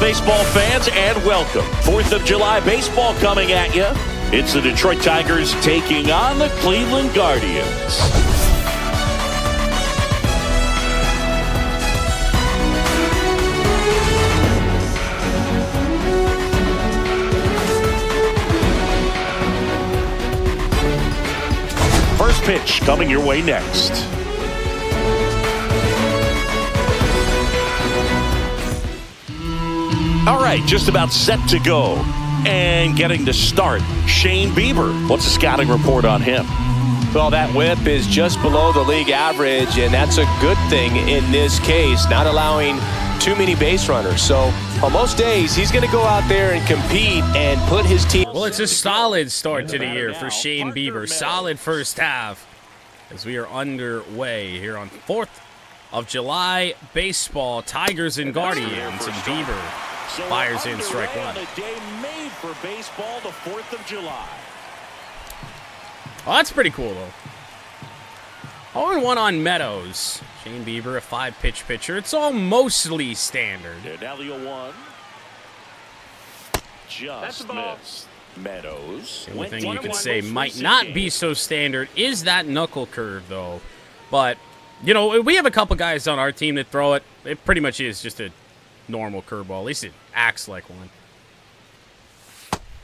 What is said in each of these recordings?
baseball fans, and welcome. 4th of July baseball coming at you. It's the Detroit Tigers taking on the Cleveland Guardians. First pitch coming your way next. All right, just about set to go. And getting to start, Shane Bieber. What's the scouting report on him? Well, that whip is just below the league average, and that's a good thing in this case, not allowing too many base runners. So on most days, he's going to go out there and compete and put his team. Well, it's a solid start to the year for Shane Bieber. Solid first half as we are underway here on 4th of July baseball. Tigers and Guardians, and Bieber fires in strike one. A day made for baseball, the 4th of July. Oh, that's pretty cool, though. 0-1 on Meadows. Shane Bieber, a 5-pitch pitcher. It's all mostly standard. And now the 0-1. Just missed. Meadows. The only thing you could say might not be so standard is that knuckle curve, though. But, you know, we have a couple guys on our team that throw it. It pretty much is just a normal curveball. At least it acts like one.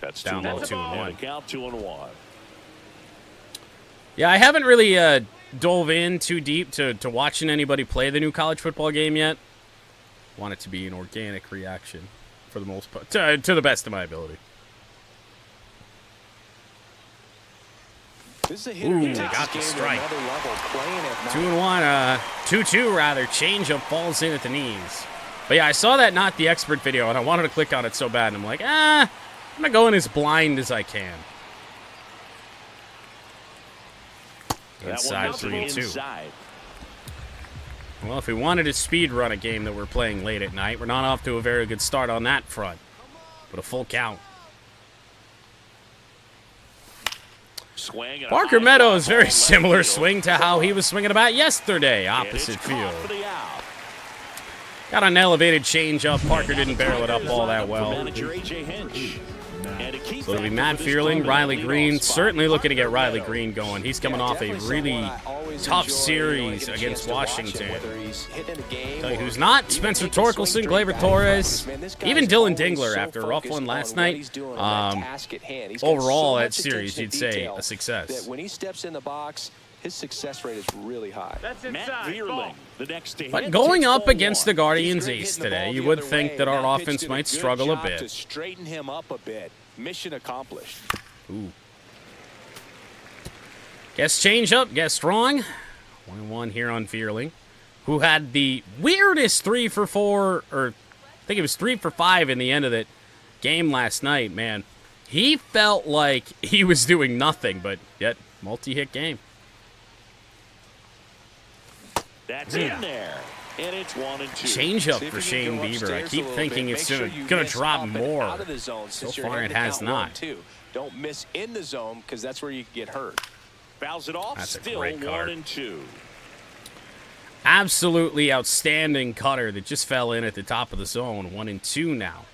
That's down low, 2-1. Count 2-1. Yeah, I haven't really dove in too deep to watching anybody play the new college football game yet. Want it to be an organic reaction for the most part, to the best of my ability. Ooh, got the strike. 2-1, 2-2 rather. Changeup falls in at the knees. But yeah, I saw that Not the Expert video, and I wanted to click on it so bad, and I'm like, I'm going to go in as blind as I can. Inside 3-2. Well, if we wanted to speed run a game that we're playing late at night, we're not off to a very good start on that front. But a full count. Parker Meadows, very similar swing to how he was swinging about yesterday, opposite field. Got an elevated changeup. Parker didn't barrel it up all that well. So it'll be Matt Fearling, Riley Green. Certainly looking to get Riley Green going. He's coming off a really tough series against Washington. Tell you who's not: Spencer Torkelson, Gleyber Torres, even Dylan Dingler after a rough one last night. Overall, that series, you'd say a success. When he steps in the box, his success rate is really high. But going up against the Guardians ace today, you would think that our offense might struggle a bit. To straighten him up a bit. Mission accomplished. Ooh. Guess change up, guessed wrong. 1-1 here on Fearling, who had the weirdest 3 for 4, or I think it was 3 for 5 in the end of the game last night, man. He felt like he was doing nothing, but yet multi-hit game. That's in there. And it's 1-2. Change up for Shane Bieber. I keep thinking it's going to drop more. So far, it has not. Don't miss in the zone, because that's where you get hurt. Fouls it off. That's a still great card. 1-2. Absolutely outstanding cutter that just fell in at the top of the zone. 1-2 now.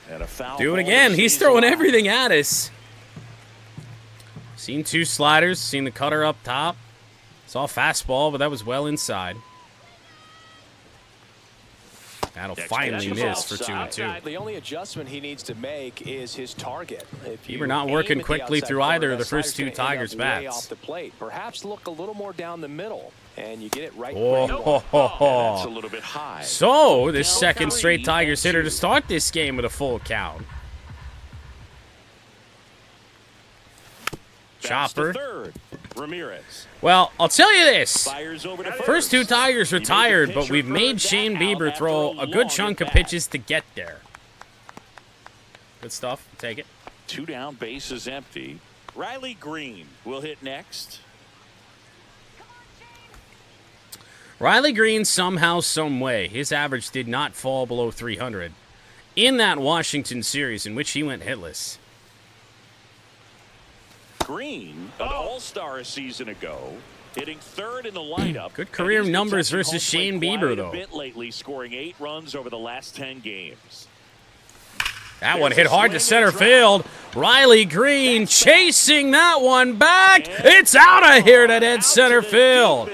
And a foul. Do it again. He's throwing everything at us. Seen 2 sliders, seen the cutter up top. Saw a fastball, but that was well inside. That'll finally miss for 2-2. The only adjustment he needs to make is his target. Bieber not working quickly through either of the first 2 Tigers bats. Off the plate. Perhaps look a little more down the middle, and you get it right. That's a little bit high. So, this second straight Tigers hitter to start this game with a full count. Chopper. Well, I'll tell you this. First 2 Tigers are tired, but we've made Shane Bieber throw a good chunk of pitches to get there. Good stuff. Take it. 2 down, bases empty. Riley Green will hit next. Riley Green, somehow, some way, his average did not fall below 300 in that Washington series in which he went hitless. Green, an all-star a season ago, hitting third in the lineup. Good career numbers versus Shane Bieber, though. Bit lately, scoring 8 runs over the last 10 games. That one hit hard to center field. Riley Green chasing that one back. It's out of here to dead center field.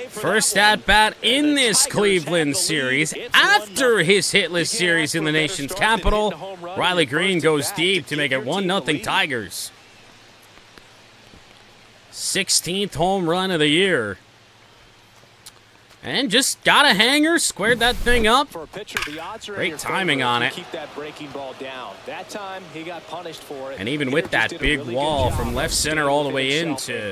First at bat in this Cleveland series after his hitless series in the nation's capital. Riley Green goes deep to make it 1-0 Tigers. 16th home run of the year. And just got a hanger, squared that thing up. For a pitcher, the odds are Great timing on it. Keep that breaking ball down. That time he got punished for it. And even with that big wall from left center all the way into,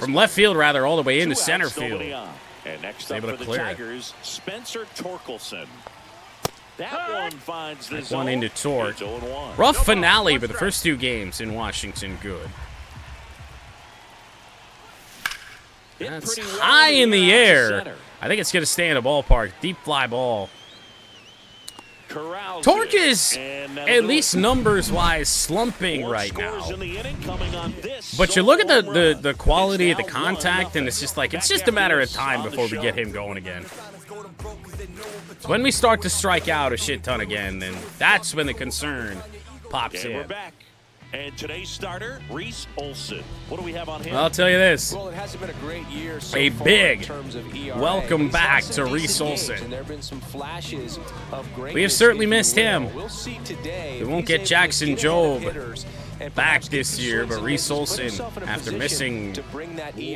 from left field rather, all the way into center field. And next up for the Tigers, Spencer Torkelson. That one finds the zone. One into Torque. Rough finale, but the first 2 games in Washington, good. That's high in the air. I think it's going to stay in the ballpark. Deep fly ball. Torque is, at least numbers-wise, slumping right now. But you look at the quality of the contact, and it's just a matter of time before we get him going again. When we start to strike out a shit ton again, then that's when the concern pops in. We're back. And today's starter, Reese Olson. What do we have on him? I'll tell you this. Well, it hasn't been a great year so a far big in terms of ERA. welcome back to Reese Olson. And there have been some flashes of We have certainly missed him. We'll see today. We won't get Jackson Job back this year, but Reese Olson, after missing,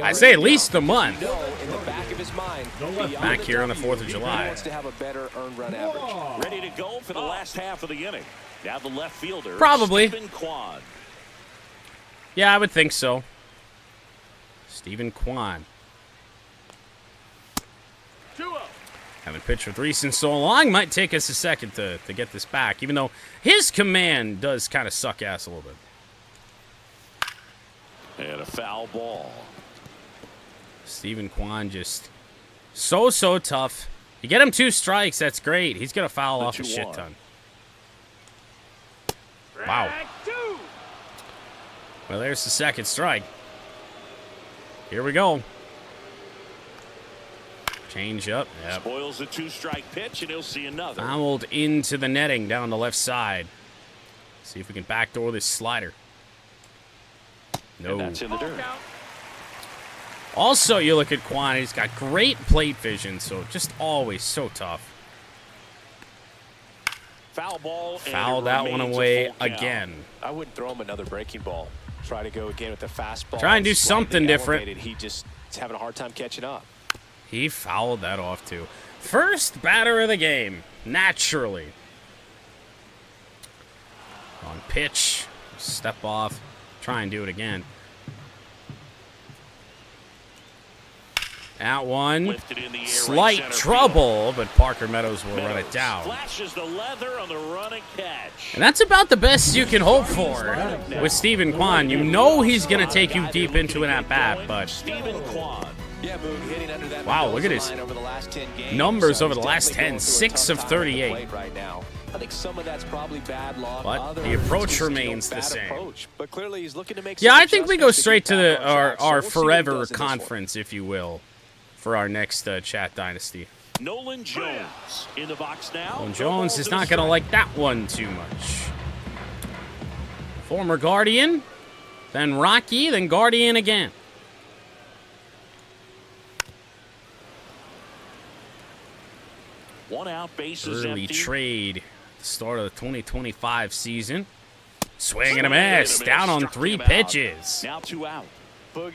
I say at least a month, back here on the 4th of July. Ready to go for the last half of the inning. Now the left fielder, probably. Stephen Kwan. Yeah, I would think so. Stephen Kwan. Haven't pitched with Reese in so long. Might take us a second to get this back, even though his command does kind of suck ass a little bit. And a foul ball. Stephen Kwan just so tough. You get him 2 strikes, that's great. He's going to foul off a shit ton. Wow. Well, there's the second strike. Here we go. Change up. Yep. Spoils the 2-strike pitch, and he'll see another. Fouled into the netting down the left side. See if we can backdoor this slider. No. And that's in the dirt. Also, you look at Kwan, he's got great plate vision, so just always so tough. Foul ball. Foul that one away again. I wouldn't throw him another breaking ball. Try to go again with the fastball. Try and do something different. He just is having a hard time catching up. He fouled that off, too. First batter of the game, naturally. On pitch, step off, try and do it again. That one, slight trouble, but Parker Meadows will run it down. Flashes the leather on the run and catch. And that's about the best you can hope for with Stephen Kwan. You know he's going to take you deep into an at-bat, but wow, look at his numbers over the last 10, 6 of 38. I think some of that's probably bad luck. But the approach remains the same. But clearly he's looking to make yeah, I think we go straight to our forever conference, if you will, for our next Chat Dynasty. Nolan Jones in the box now. Nolan Jones is not going to like that one too much. Former Guardian, then Rocky, then Guardian again. One out, bases early empty. Trade, start of the 2025 season. Swing and a miss, down on 3 pitches. Now 2 out.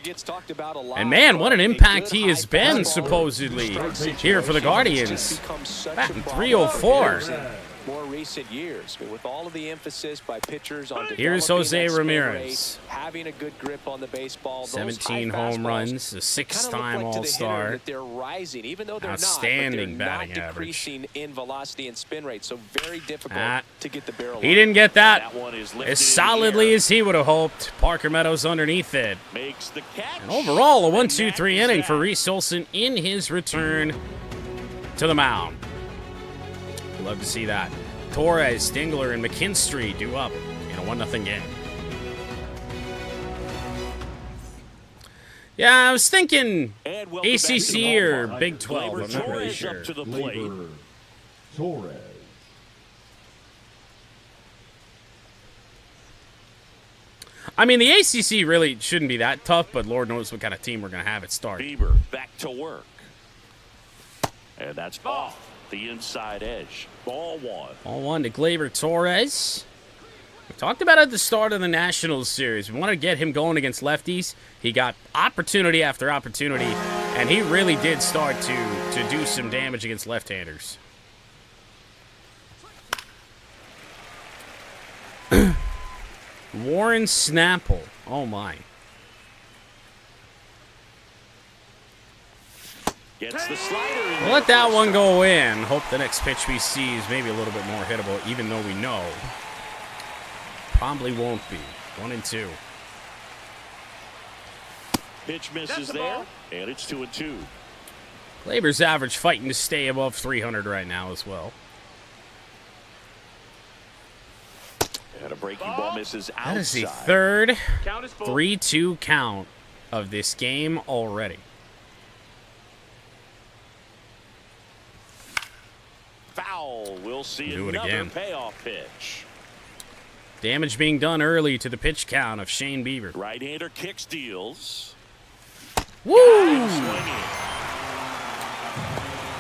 Gets talked about a lot. And man, what an impact he has been, supposedly, here for the Guardians. Batting .304. More recent years, but with all of the emphasis by pitchers on here's Jose Ramirez. Having a good grip on the baseball, 17 home runs, a 6-time All-Star. They're rising, even though they're outstanding not, batting not average. Decreasing in velocity and spin rate, so very difficult to get the barrel. He didn't get that one as solidly as he would have hoped. Parker Meadows underneath it. Makes the catch. And overall, a 1-2-3 inning for Reese Olson in his return to the mound. Love to see that. Torres, Dingler, and McKinstry due up in a 1-0 game. Yeah, I was thinking And welcome back to the ACC or ballpark. Big 12. Gleyber I'm not really Torres sure. up to the plate. Gleyber Torres. I mean, the ACC really shouldn't be that tough, but Lord knows what kind of team we're going to have at start. Bieber back to work. And that's off the inside edge. Ball one. Ball one to Gleyber Torres. We talked about it at the start of the Nationals series. We want to get him going against lefties. He got opportunity after opportunity, and he really did start to do some damage against left-handers. Warren Snapple. Oh, my. Gets the slider in. We'll let that one go in. Hope the next pitch we see is maybe a little bit more hittable, even though we know probably won't be. 1-2. Pitch misses there, and it's 2-2. Gleyber's average fighting to stay above 300 right now as well. And a breaking ball misses outside. That is the third 3-2 count of this game already. Foul. We'll see Do it another again. payoff pitch. Damage being done early to the pitch count of Shane Bieber. Right-hander kicks, deals. Woo! Swinging.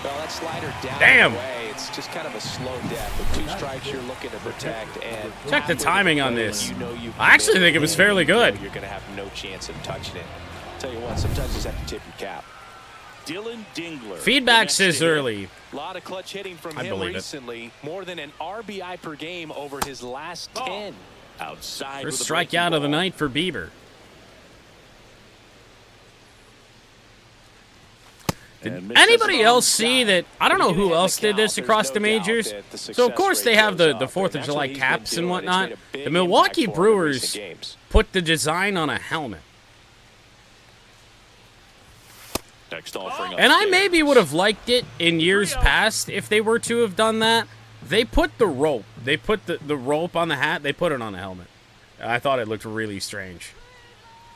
Well, that slider down Damn. the way, it's just kind of a slow death. With 2 strikes, you're looking to protect. And Check the timing on this. You know you've I actually think it was fairly good. You're going to have no chance of touching it. Tell you what, sometimes you just have to tip your cap. Dylan Dingler. Feedback the says next hitter. early. A lot of clutch hitting from I him believe it. recently. More than an RBI per game over his last 10. Outside First with a breaking strikeout of the ball. night for Bieber. And Did misses anybody else onside. see that? I don't know Even who in else the did count, this there's across no the doubt majors. that the So, of success course, they rate have goes the up, 4th and of July that's what he's been caps and doing. It's whatnot. made a big The Milwaukee impact for him in Brewers recent games. put the design on a helmet. Next offering And I upstairs. maybe would have liked it in years past if they were to have done that. They put the rope. They put the rope on the hat. They put it on the helmet. I thought it looked really strange.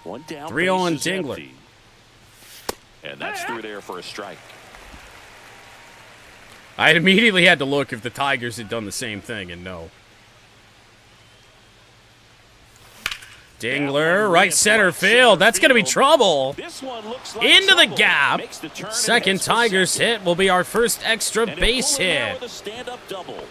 One down. 3-0 on base is Dingler. empty. And that's through there for a strike. I immediately had to look if the Tigers had done the same thing, and no. Dingler, right center field. That's going to be trouble. This one looks like Into the trouble. gap. Makes the turn and Second heads for Tigers second. hit will be our first extra And he'll base pull in there hit. with a stand-up double.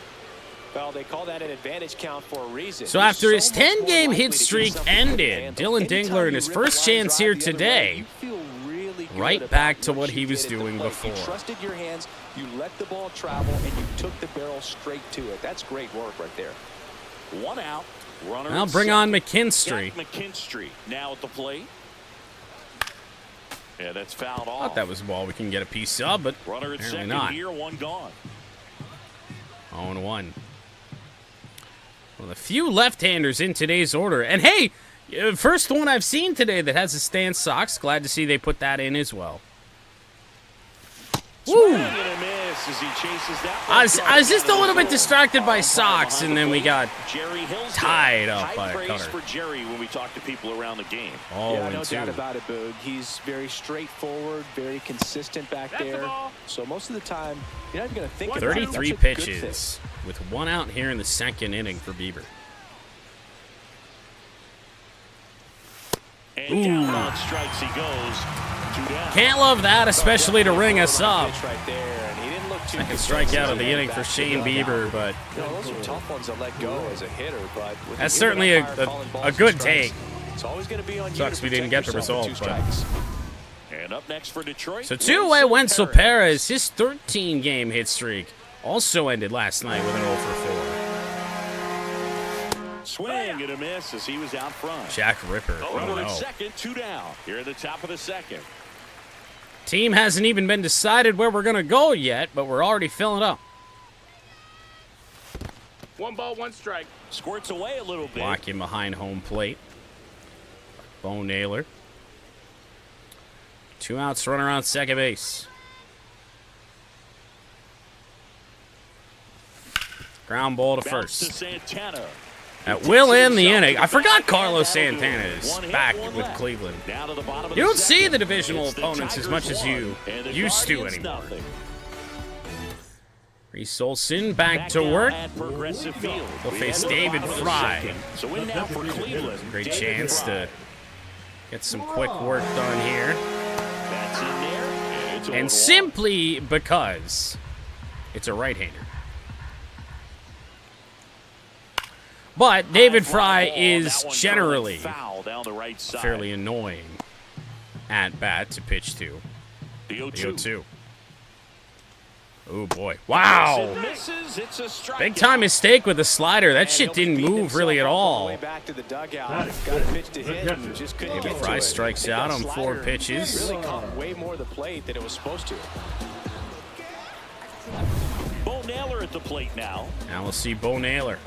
Well, they call that an advantage count for a reason. So You're after his so much more 10-game likely hit to get streak something you can ended, handle. Dylan Anytime Dingler in you his rip a first line chance drive here the other way, today, you feel really good right about back to what what he you was did at the doing plate. before. You trusted your hands, you let the ball travel, and you took the barrel straight to it. That's great work right there. One out. Runner Now at bring on second. McKinstry. Jack McKinstry now at the plate. Yeah, that's fouled off. Thought that was a ball we can get a piece of, but Runner at apparently second not. here, one gone. 0-1. Well, a few left-handers in today's order. And hey, first one I've seen today that has a stance socks. Glad to see they put that in as well. Woo! Swing and a miss as he chases that one. I was just a little bit distracted by socks, and then we got Jerry Hillsdale. tied up High by a praise cutter. for Jerry when we talk to people around the game. Yeah, no 0-2. doubt about it, Boog. He's very straightforward, very consistent back there. So most of the time, you're not even going to think about it. 33 That's a good pitches with one out here in the second inning for Bieber. And down on strikes he goes. 2 down. Can't love that, especially to ring us up. pitch right there, and he didn't look too Second concerned strikeout of the getting inning back for to the Shane dugout. Bieber, but You know, those are tough ones to let go as a hitter, but with that's the certainly umpire calling balls a and good strikes, take. It's always going to be on you Sucks to we didn't protect get the yourself with result, 2 but- strikes. And up next for Detroit. So two-away Wenzel Perez, his 13-game hit streak, also ended last night with an 0-for-4. Swing and a miss as he was out front. Jack Ripper. Oh, Runner at no. second, 2 down. Here at the top of the second. Team hasn't even been decided where we're going to go yet, but we're already filling up. 1 ball, 1 strike. Squirts away a little bit. Blocking behind home plate. Bo Naylor. 2 outs, runner on second base. Ground ball to Bounce to first. Santana. That will end the inning. I forgot Carlos Santana is back with Cleveland. You don't see the divisional opponents as much as you used to anymore. Reese Olson back to work. He'll face David Fry. Great chance to get some quick work done here. And simply because it's a right-hander. But David Fry is generally fairly annoying at bat to pitch to. The 0-2. Oh, boy. Wow. Big time mistake with the slider. That shit didn't move really at all. David Fry strikes out on 4 pitches. Way more the plate than it was supposed to. Bo Naylor at the plate now. Now we'll see Bo Naylor.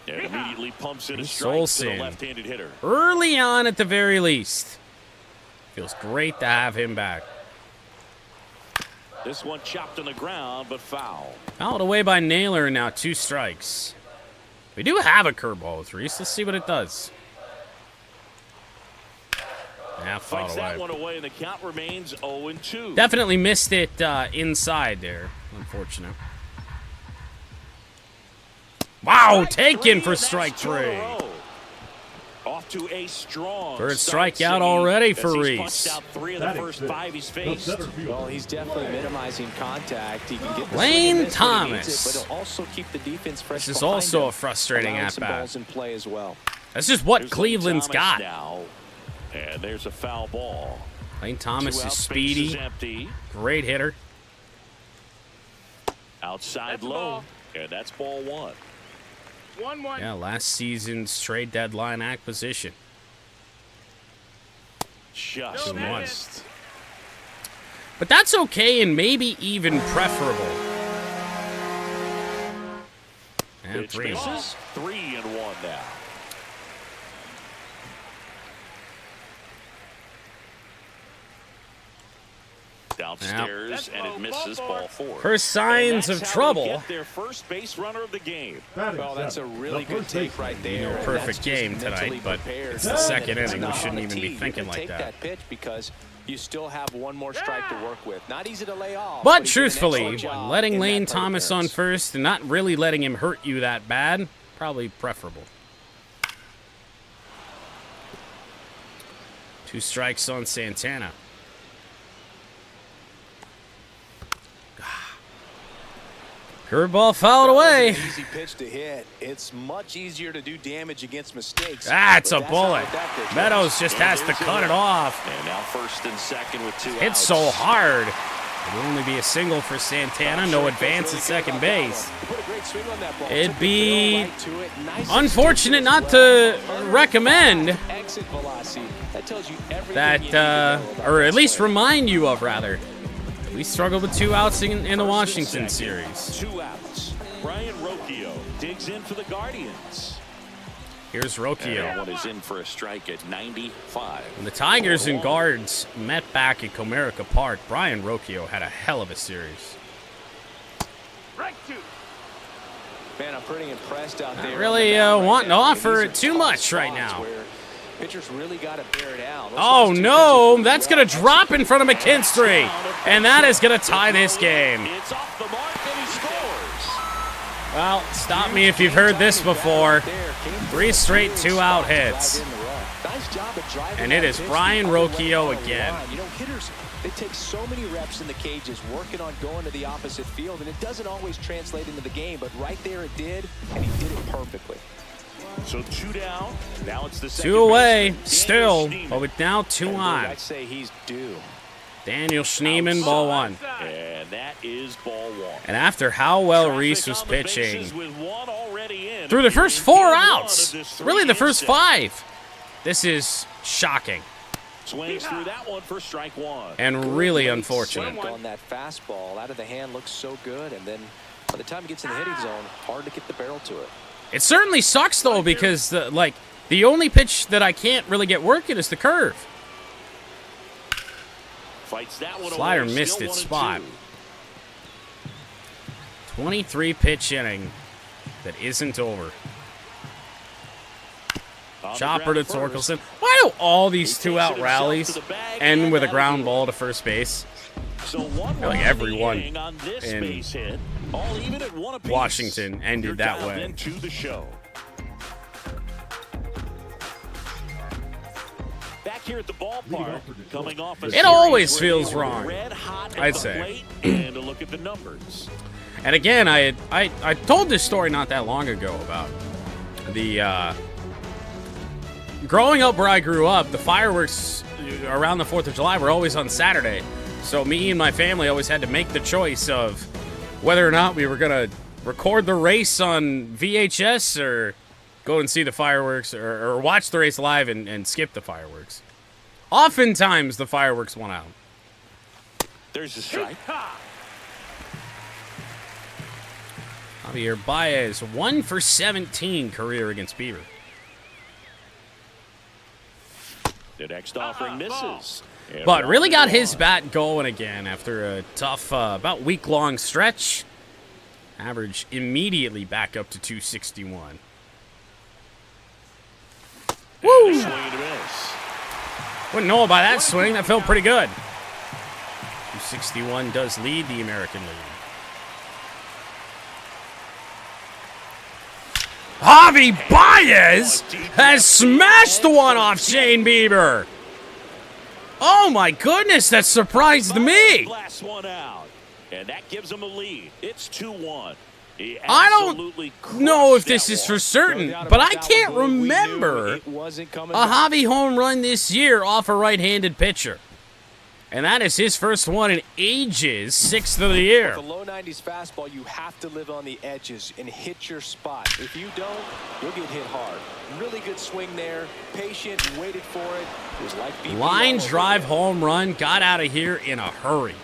And immediately pumps in a Reese strike Olson. to the left-handed hitter. Early on at the very least. Feels great to have him back. This one chopped on the ground, but foul. Fouled away by Naylor, now 2 strikes. We do have a curveball with Reese. Let's see what it does. Yeah, fouled Fights that away. one away, and the count remains 0-2. Definitely missed it inside there. Unfortunate. Wow, taken for strike 3. Off to a strong Third start, strikeout Siggy, already as for he's Reese. punched out 3 of the first 5 he's faced. Well, he's definitely minimizing contact. He can get the Lane swing and miss when he needs Thomas. it, but he'll also keep the defense fresh. This is behind also him, a frustrating allowing some at-bat. balls in play as well. That's just what Here's Cleveland's Lane got. Thomas now, and there's a foul ball. Lane Thomas 2 is out, base speedy. empty. Great hitter. Outside low, and that's ball 1. 1-1. Yeah, last season's trade deadline acquisition. Just 2-1. missed. But that's okay and maybe even preferable. And Pitch 3-1. misses. 3-1 now. Downstairs, and it misses ball 4. First signs And of that's how they trouble. get their first base runner of the game. Well, that's a really good take right there. No and perfect that's just game mentally tonight, but prepared. it's the second It's inning. We not shouldn't on even the be tee. thinking You're like gonna that. take that pitch because you still have one more strike to work with. Not easy to lay off. But he did an truthfully, excellent job letting in that Lane plate Thomas on appearance. first and not really letting him hurt you that bad, probably preferable. 2 strikes on Santana. Curveball fouled away. It's an easy pitch to hit. It's much easier to do damage against mistakes. That's but a not bullet. what that pitch was. Meadows just has to cut it off. And now first and second with 2 outs. Hits so hard. It'll only be a single for Santana. No advance at second base. Put a great swing on that ball. It'd Took the be barrel right to it. Nice unfortunate extension not as to well. recommend Exit velocity. That tells you everything that, you need to know about or that at least swing. remind you of, rather. We struggled with 2 outs in the Washington series. 2 outs. Brian Rocchio digs in for the Guardians. Here's And Rocchio. that one is in for a strike at 95. When the Tigers and Guards met back at Comerica Park, Brian Rocchio had a hell of a series. Right 2. Man, I'm pretty impressed out there. really, on the mound right wanting to now. offer These are too tough much right spots now. where pitchers really got to bear down. Those Oh last 2 no, pitches that's were going to drop in front of McKinstry. And that is going to tie this game. It's off the mark and he scores. Well, stop me if you've heard this before. 3 straight 2-out hits. And it is Brian Rocchio again. You know, hitters, they take so many reps in the cages working on going to the opposite field, and it doesn't always translate into the game, but right there it did, and he did it perfectly. So 2 down. Now it's the second 2 away, baseman, still, Daniel but with now 2 on. I'd say he's due. Daniel Schneemann, ball 1. Schneemann. And that is ball 1. And after how well Traffic Reese was on the bases pitching with 1 already in. through the first In 4 game 1 outs, of this really the 3-game first set. 5, this is shocking Swings through that one for strike 1. and really unfortunate. Slipped on that fastball out of the hand, looks so good, and then by the time he gets in the hitting zone, hard to get the barrel to it. It certainly sucks, though, because the only pitch that I can't really get working is the curve. Fights that one Slider away, missed still its 1-2. spot. 23 pitch inning. that isn't over. On the Chopper to ground first. Torkelson. Why do all these He two-out takes it rallies himself to the bag, end and with a that'll ground do ball it. to first base? So one feel like run in every the one inning on this in base hit, all even at one apiece. Washington ended You're that dialed way. into the show. Back here at the ballpark, coming off a It series always where feels they were wrong, red hot at I'd the say. plate, and a look at the numbers. And again, I told this story not that long ago about the growing up where I grew up. The fireworks around the 4th of July were always on Saturday, so me and my family always had to make the choice of whether or not we were gonna record the race on VHS or go and see the fireworks or watch the race live and skip the fireworks. Oftentimes, the fireworks won out. There's a strike. Javier Baez, 1 for 17 career against Beaver. The next offering misses. And But really got 1-1. his bat going again after a tough, about week-long stretch. Average immediately back up to 261. Woo! Swing and a miss. Wouldn't know about that swing. That felt pretty good. 261 does lead the American League. Javi Baez has smashed the one off Shane Bieber. Oh my goodness, that surprised me. Blasts one out, and that gives him a lead. It's 2-1. He I don't absolutely know if crushed this that is one. for certain, but I can't remember It wasn't coming a back. Javi home run this year off a right-handed pitcher. And that is his first one in ages, 6th of the year. With a low 90s fastball, you have to live on the edges and hit your spot. If you don't, you'll get hit hard. Really good swing there. Patient, waited for it. It was like BP Line all over drive again. home run, got out of here in a hurry.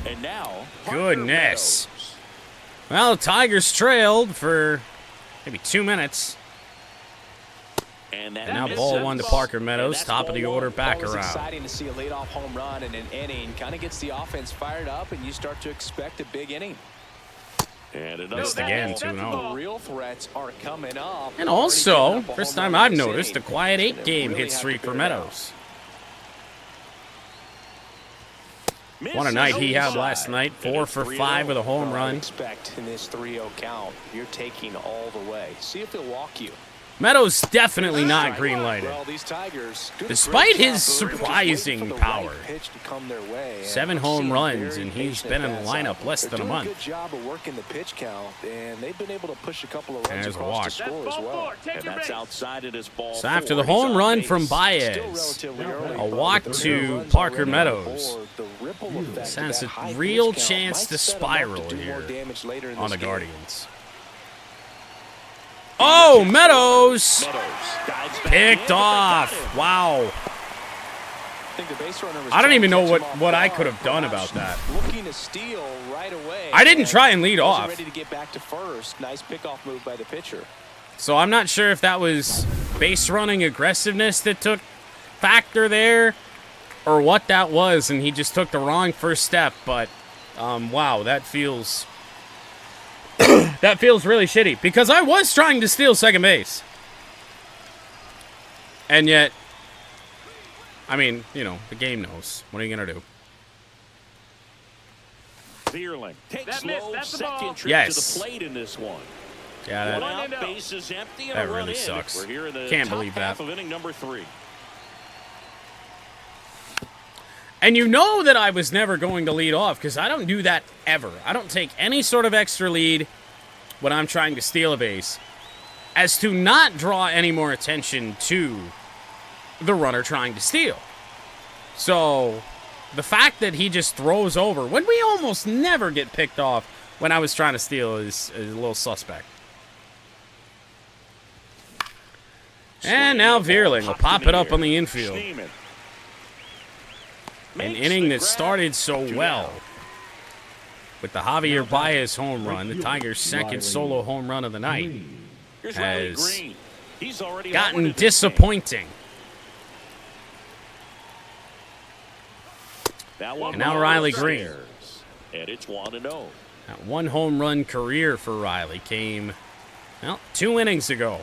And now, Parker Goodness. Meadows. Well, the Tigers trailed for maybe 2 minutes. And that And now misses. ball one to Parker And Meadows, that's top of the ball order, one. back Always around. exciting to see a leadoff home run in an inning. Kind of gets the offense fired up, and you start to expect a big inning. And another Missed ball. again, That's 2-0. The real threats are coming up. And Already also, giving up a first home time run I've this noticed, a inning. quiet Gonna 8-game really hit have streak to for figure it out. Meadows. Misses What a night he had inside. last night, And 4 it's for 3-0. 5 with a home Well, I run. expect in this 3-0 count, you're taking all the way. See if they'll walk you. Meadows definitely not green-lighted. Well, these Tigers, doing a Despite great his job of just surprising waiting for the power. right pitch to come their way. And 7 we're home seeing runs, very and he's patient been in the bats lineup out. less They're than a doing month. good job of working the pitch count, and they've been able to push a couple of runs There's a across walk. the score That's as ball well. 4. Take And your that's base. outside it is ball So after 4. the He's home on run base. from Still Baez, relatively early, a but walk with the to real runs Parker already on the Meadows. board, the ripple effect Stands of a that high real pitch count chance might to set 'em up spiral do more here damage later in on this the game. Guardians. Oh, Meadows! Meadows dives back in, Picked but they got off. him. Wow. I think the base runner was I don't trying even to know catch what- him off what I guard, could have done perhaps about that. Looking to steal right away. I didn't and try and lead wasn't off. ready to get back to first. Nice pickoff move by the pitcher. So I'm not sure if that was base running aggressiveness that took factor there or what that was, and he just took the wrong first step. But, wow, that feels... that feels really shitty because I was trying to steal second base. And yet, I mean, you know, the game knows. What are you going to do? Vierling takes That missed. low That's the ball. second trip Yes. to the plate in this one. Yeah, One that, out, base is empty, and that a run really in. sucks. We're here in the Can't top believe half that. of inning number 3. And you know that I was never going to lead off because I don't do that ever. I don't take any sort of extra lead when I'm trying to steal a base as to not draw any more attention to the runner trying to steal. So the fact that he just throws over when we almost never get picked off when I was trying to steal is a little suspect. And now Vierling will pop it up on the infield. Schneemann An makes inning the that grab. started so 2 well. down. With the Javier Baez home run, the Tigers' second solo home run of the night, Here's Riley has Green. He's already gotten homered in this disappointing. game. That one And now ball Riley upstairs. Green. And it's 1-0. That one home run career for Riley came, well, 2 innings ago.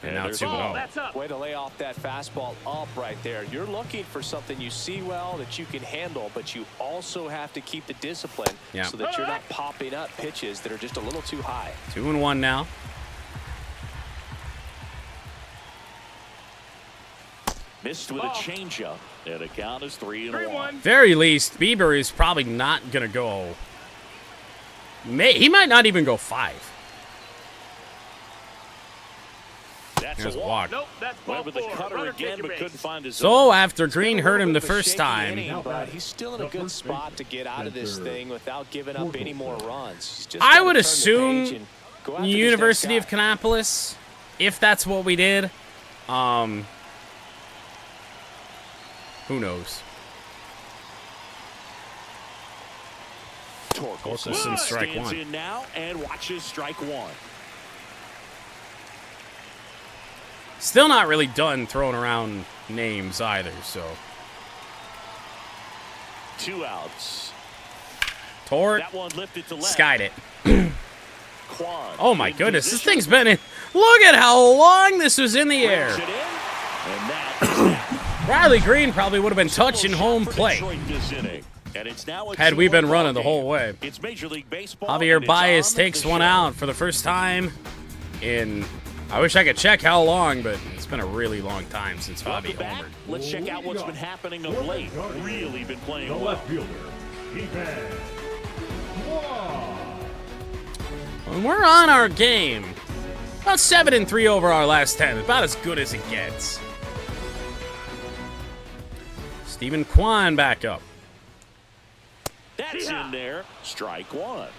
And now 2-0. That's up. Way to lay off that fastball up right there. You're looking for something you see well that you can handle, but you also have to keep the discipline so that you're not popping up pitches that are just a little too high. 2-1 now. Missed with a changeup, and the count is 3-1. Very least, Bieber is probably not going to go. He might not even go 5. That's Here's a a walk. walk. Nope, that's ball Went with the four. cutter Runner again, take your but couldn't base. find his So own. after Green hurt him the first time, But he's still in a good spot to get out of this thing without giving up any more runs. He's just I gotta would turn the assume page and go after this University of next guy. Kannapolis, if that's what we did, who knows? Torkelson strike stands one. in now and watches strike one. Still not really done throwing around names either, so. 2 outs. Tort, That one lifted to left. skied it. Quan Oh my in goodness, this position. thing's been in. Look at how long this was in the air. Brings it in, and that is that. Riley Green probably would have been Simple touching shot home for plate Detroit this inning. And it's now a had we 2-1 been ball running the game. whole way. It's Major League Baseball. Javier and it's Baez on takes the one show. out for the first time in, I wish I could check how long, but it's been a really long time since Welcome Bobby back. homered. Let's check out what's been happening of late. Really been playing The well. left fielder, Ethan Quan. When we're on our game, about 7-3 over our last 10, about as good as it gets. Stephen Kwan back up. That's in there. Strike one.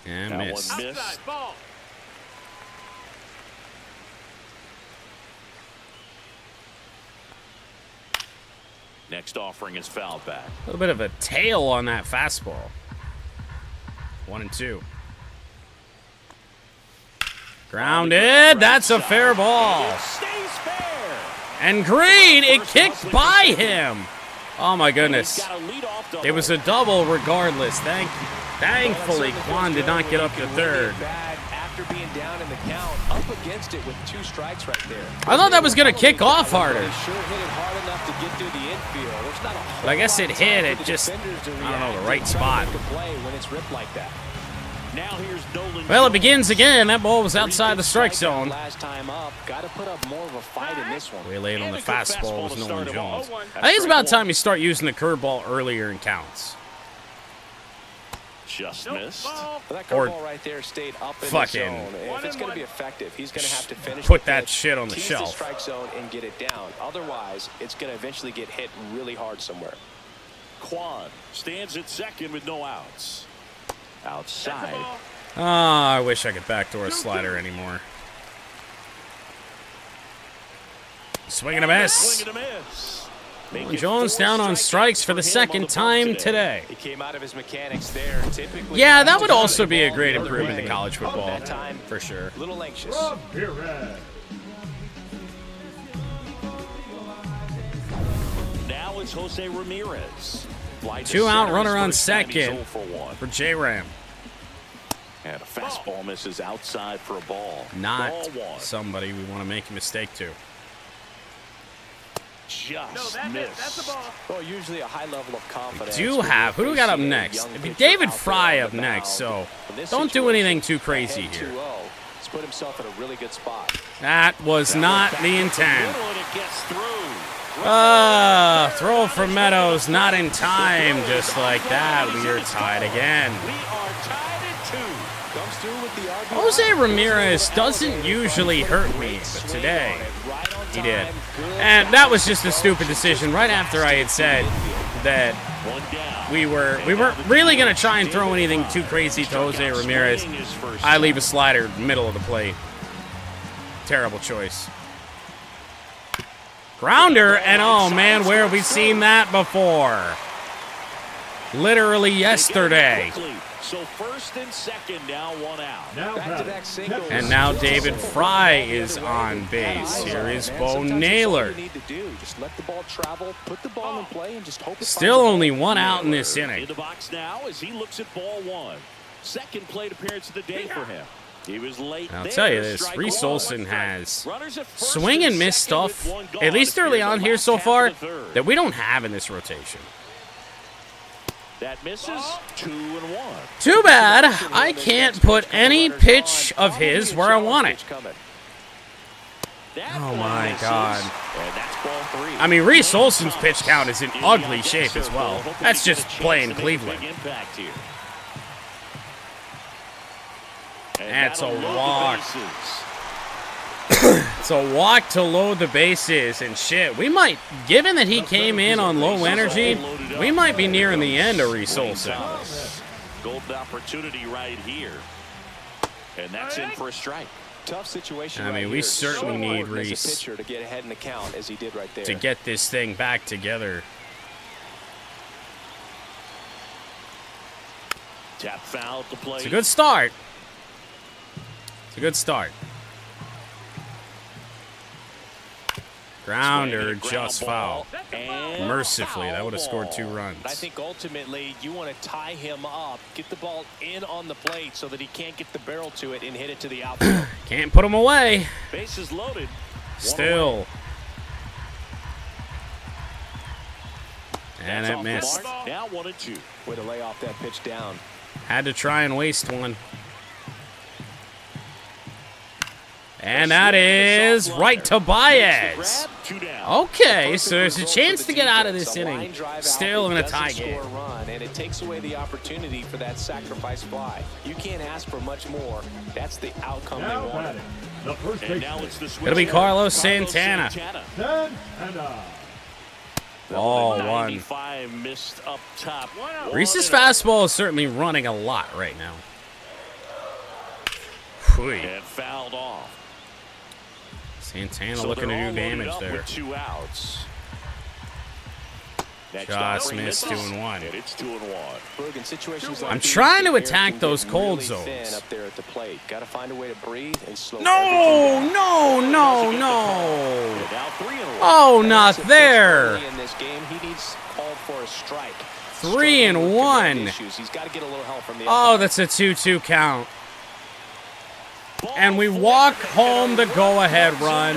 And That miss. one missed. Outside ball. Next offering is foul back. A little bit of a tail on that fastball. 1-2. Grounded. That's a fair ball. It stays fair. And Green, it kicked by him. Oh my goodness. He's got a leadoff double. It was a double regardless. Thankfully, Kwan did not get up to third. After being down in the count, up against it with 2 strikes right there. I thought that was going to kick off harder. He sure hit it hard enough to get through the infield. There's not a whole But I guess lot it of hit, time it for the just, defenders to I don't know, the react right and try spot. to make a play when it's ripped like that. Now here's Nolan. Well, it begins again. That ball was outside the strike zone. Last time up, got to put up more of a fight in this one. Way late on the fastball was Nolan Jones. 0-1. I think it's about time you start using the curveball earlier in counts. Just Nope, missed. ball. But that Or curveball right there stayed up in the fucking zone. If it's going 1-1. to be effective, he's going to have to finish Put the that pitch, shit on the tease shelf. the strike zone and get it down. Otherwise, it's going to eventually get hit really hard somewhere. Quan stands at second with no outs. That's a Outside. ball. Ah, I wish I could backdoor a slider anymore. Swing and a miss. Swing and a miss. Make it Jones 4 down on strikes for the him on second bump time today. He came out of his mechanics there. Typically, Yeah, that would he's also got be a the great ball the other improvement to way. college football, That time, for sure. a little anxious. Ramirez. Now it's Jose Ramirez. Fly to 2 out center runner his on first time, he's second 0 for 1. for J-Ram. And a fastball misses outside for a ball. Not Ball 1. somebody we want to make a mistake to. Just No, that's missed. it. That's the ball. Well, usually a high level of confidence. Do when have, who do we got up facing a next? young It'd be pitcher David out there Fry on up the next, mound. so In this don't do situation, anything too crazy ahead here. 2-0. He's put himself in a really good spot. That was not the intent. Middle and it gets through. Throw from Meadows, not in time. Just like that, we are tied again. We are tied at 2. Comes through with the RBI. Jose Ramirez doesn't usually hurt me, but today he did. And that was just a stupid decision right after I had said that One down. we weren't really going to try and throw anything too crazy to Jose Ramirez. I leave a slider middle of the plate. Terrible choice. Grounder, and oh man, where have we seen that before? Literally yesterday. So first and second, now 1 out. Now Back-to-back singles. And now David Fry is on base. Here is Bo Naylor. Just let the ball travel, put the ball in play, and just hope it Still finds only 1 out in this In inning. the box now as he looks at ball 1. Second plate appearance of the day for him. He was late. I'll there, tell you this, strike Reese one. Olson has Runners at first swing and miss second with stuff, one gone. at least early Here's on the here last so half far, of the third. that we don't have in this rotation. That misses 2-1. Too bad I can't put any pitch of his where I want it. That Oh one my misses, God. and that's ball 3. I mean, Reese Olson's pitch count is in ugly shape as well. Hoping That's to get just a chance playing to make a Cleveland. big impact here. And That's a that'll load the walk. bases. It's a walk to load the bases, and shit, we might, given that he came in on low energy, we might be nearing the end of Reese Olson. Golden opportunity right here. And that's in for a strike. Tough situation. I mean, right we here. certainly So need important as a Reese pitcher to get ahead in the count as he did right there. to get this thing back together. Tap foul to play. It's a good start. It's a good start. Grounder, just foul. And Mercifully, that foul would have scored 2 ball. runs. I think ultimately you want to tie him up, get the ball in on the plate so that he can't get the barrel to it and hit it to the outfield. Can't put him away. Bases loaded. Still. And That's it off the missed. mark. Now 1-2. Way to lay off that pitch down. Had to try and waste one. And that is right to Baez. Okay, so there's a chance to get out of this inning. Still in a tie game. And it takes away the opportunity for that sacrifice fly. You can't ask for much more. That's the outcome they Now wanted. batting, the first And now baseman, it's the switch. It'll be Carlos Santana. Santana. Ball 1. 95 missed up top. Reese's 1-0. fastball is certainly running a lot right now. Whew. And fouled off. Santana So looking they're to all do loaded damage up there. with 2 outs. Next Just offering missed misses, 2-1. And it's 2-1. Berg, in situations like I'm these, trying to the air attack can those get cold really thin zones. up there at the plate. Got to find a way to breathe and slow No, everything down. no, no, And no. now 3-1. Oh, not That's a pitch there. early in this game. He needs called for a strike. 3-1. Issues. He's got to get a little help from the Oh, that's a 2-2 count. And we walk home the go-ahead run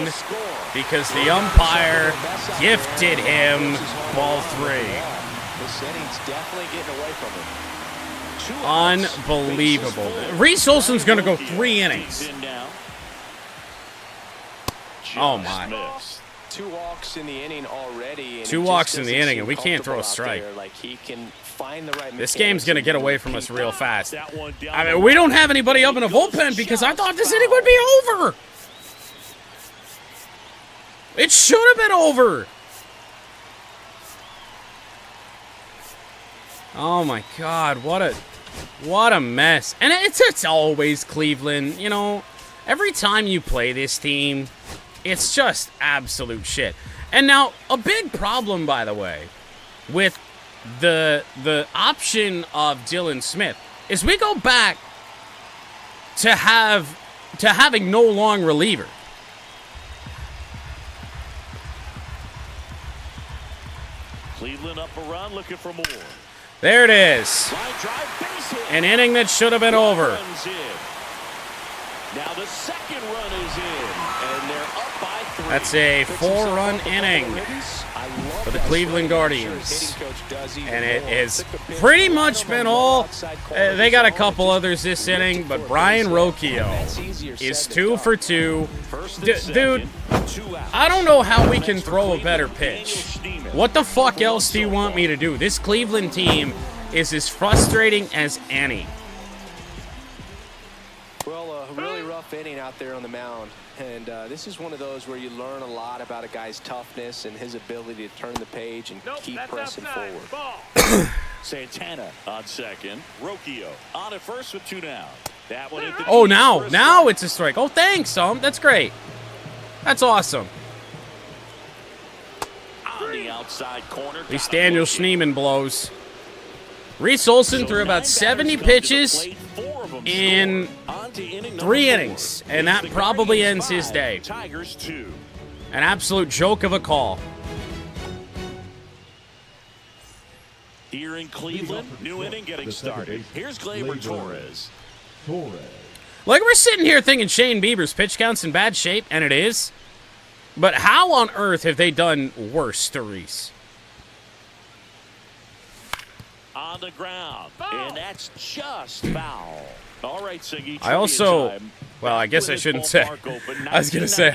because the umpire gifted him ball 3. This inning's definitely getting away from him. 2 outs. Unbelievable. Reese Olson's going to go 3 innings. In now. Oh, Just my. missed. 2 walks in the inning already. And 2 it just walks in the doesn't inning, seem and we can't throw a comfortable out strike. there. Like he can find the right This game's going to get away from us keep real it. fast. That one down I the mean, we don't line. have anybody up in a bullpen because I thought this inning would be over. It should have been over. Oh my God, what a mess. And it's always Cleveland, you know. Every time you play this team, it's just absolute shit. And now a big problem, by the way, with the option of Dylan Smith is we go back to having no long reliever. Cleveland up a run, looking for more. There it is. Line drive, base hit. An inning that should have been over. Runs in. Now the second run is in, and they're up by 3. That's a 4-run inning for the Cleveland Guardians. And it has pretty much been all. They got a couple others this inning, but Brian Rocchio is 2 for 2. Dude, I don't know how we can throw a better pitch. What the fuck else do you want me to do? This Cleveland team is as frustrating as any. Well, a really rough inning out there on the mound. And this is one of those where you learn a lot about a guy's toughness and his ability to turn the page and keep pressing forward. Ball. Santana on second. Rocchio on at first with 2 down. That one hit the Oh, knees now for a now strike. it's a strike. Oh, thanks, That's great. That's awesome. On the outside corner. At least Daniel Schneemann blows. Reese Olson threw about 70 pitches in 3 innings, and that probably ends his day. Tigers 2. An absolute joke of a call. Here in Cleveland, new inning getting started. Here's Gleyber Torres. Like, we're sitting here thinking Shane Bieber's pitch count's in bad shape, and it is. But how on earth have they done worse to Reese? On the ground, and that's just foul. All right, Siggy. I also, well, I guess I shouldn't say. I was going to say,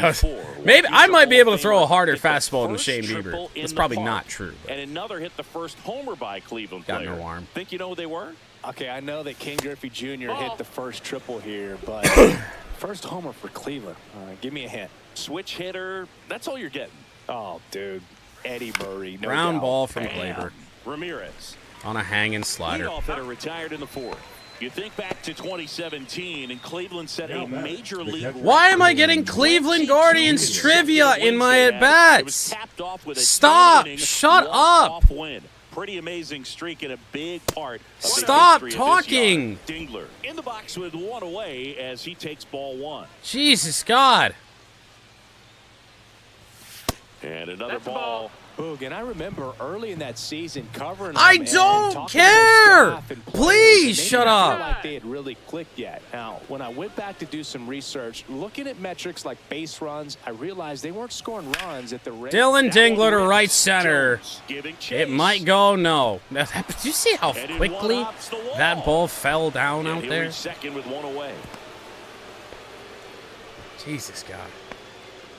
maybe I might be able to throw a harder fastball than Shane Bieber. That's probably not true. And another hit the first homer by Cleveland Got player. no arm. Think you know who they were? Okay, I know that King Griffey Jr. hit the first triple here, but first homer for Cleveland. All right, give me a hint. Switch hitter. That's all you're getting. Oh, dude. Eddie Murray. No Ground doubt. ball from Gleyber Ramirez. on a hanging slider. Leadoff hitter retired in the 4th. You think back to 2017, and Cleveland set a major league. Why am I getting Cleveland Guardians trivia in my at-bats? Stop! Shut up! Pretty amazing streak and a big part of the Stop history of this talking! yard. Dingler in the box with 1 away as he takes ball 1. Jesus God. And another That's a ball. ball. Boog, and I remember early in that season covering I them and don't talking to their care! staff and players, Please and they shut didn't up. feel like they had really clicked yet. Now, when I went back to do some research, looking at metrics like base runs, I realized they weren't scoring runs at the rate. Dylan Dingler to right center. Giving chase. It might go no. Now, did you see how And in quickly one hops the wall. that ball fell down And out he'll there? reach second with 1 away. Jesus God.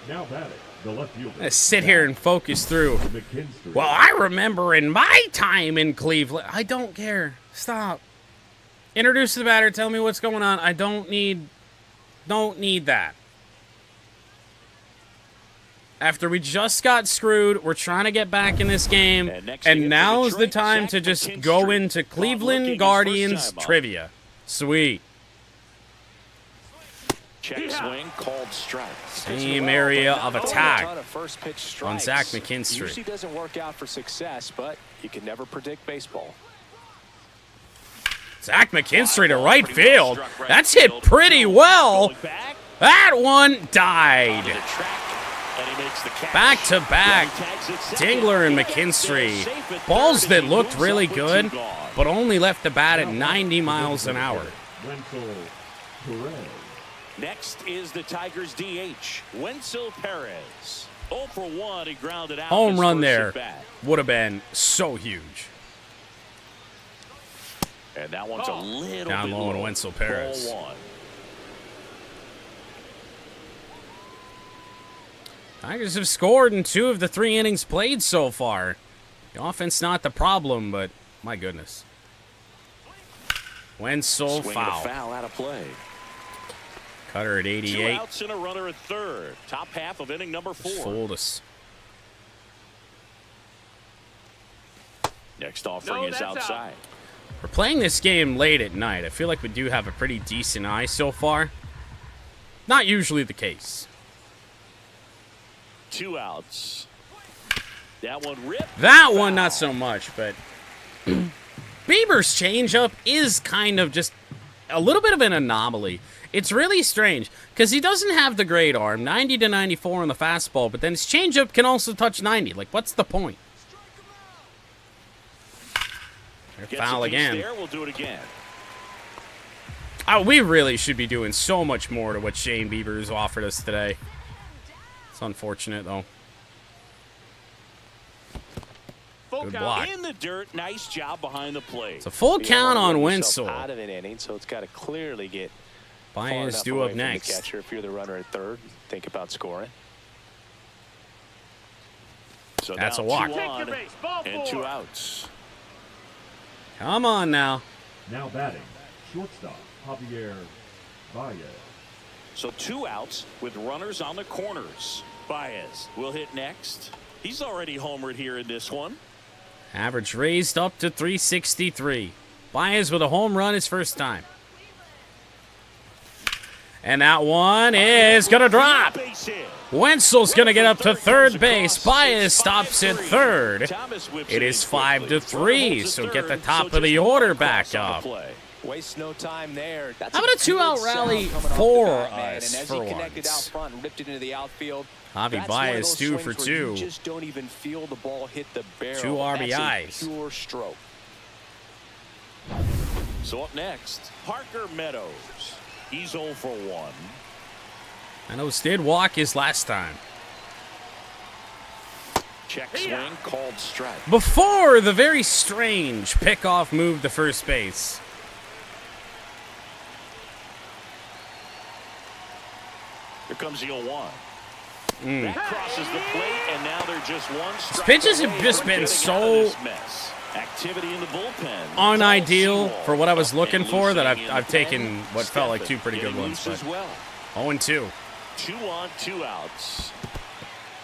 Now batting, the left fielder. Let's sit here and focus through. McKinstry. Well, I remember in my time in Cleveland. I don't care. Stop. Introduce the batter. Tell me what's going on. I don't need that. After we just got screwed, we're trying to get back in this game, and now's the time to just go into Cleveland Guardians trivia. Sweet. Check swing called strike. Same area of attack On on Zach McKinstry. Usually doesn't work out for success, but you can never predict baseball. Zach McKinstry to right field. That's hit pretty well. Going back That one to the died. track, and he makes the catch. Back to back. Tags it second. Dingler and He gets there McKinstry. safe at Balls third, that and he looked moves really up with good, 2 gone. but only left the bat at 90 miles an hour. Wenzel Perez. Next is the Tigers DH, Wenzel Perez. 0 for 1, he grounded out. Home his run first there at-bat. would have been so huge. And that one's a little Down bit low on Wenzel Perez. Ball 1. Tigers have scored in 2 of the 3 innings played so far. The offense not the problem, but my goodness. Wenzel Swing and a foul. foul out of play. Cutter at 2 88. outs and a runner at third. Top half of inning number 4. Fooled us. Next offering No, is that's out. outside. We're playing this game late at night. I feel like we do have a pretty decent eye so far. Not usually the case. 2 outs. That one ripped. That one, not so much, but Bieber's changeup is kind of just a little bit of an anomaly. It's really strange because he doesn't have the great arm, 90 to 94 on the fastball, but then his changeup can also touch 90. Like, what's the point? Gets Foul a piece again. There, we'll do it again. Oh, we really should be doing so much more to what Shane Bieber has offered us today. It's unfortunate, though. Full Good count. block. In the dirt, nice job behind the plate. It's a full You don't count wanna on let yourself Wenzel. Out of an inning, so it's got to clearly get far Baez enough due away up from the next. catcher. If you're the runner at third, think about scoring. So That's now a walk. 2 Take on your base. Ball and 2 4. outs. Come on now. Now batting, shortstop, Javier Baez. So 2 outs with runners on the corners. Baez will hit next. He's already homered here in this one. Average raised up to 363. Baez with a home run his first time. And that one is going to drop. Base hit. Wenzel's going to get up to third base. Baez stops at third. It is 5-3, so get the top of the order back up. Waste no time there. That's How about a two-out rally for us for once? Javi Baez 2 for 2. You just don't even feel the ball hit the barrel. 2 RBIs. That's a pure stroke. So up next, Parker Meadows. He's 0 for 1. Meadows did walk his last time. Check swing called strike. Before the very strange pickoff move to first base. Here comes the 0-1. That crosses the plate, and now they're just one strike. His pitches have away just from been getting so out of this mess. Activity in the bullpen. unideal Paul for what I was Sewell looking and for that losing in I've the taken pen. what felt like 2 Steffen pretty good getting ones, loose but as well. 0-2. 2 on, 2 outs.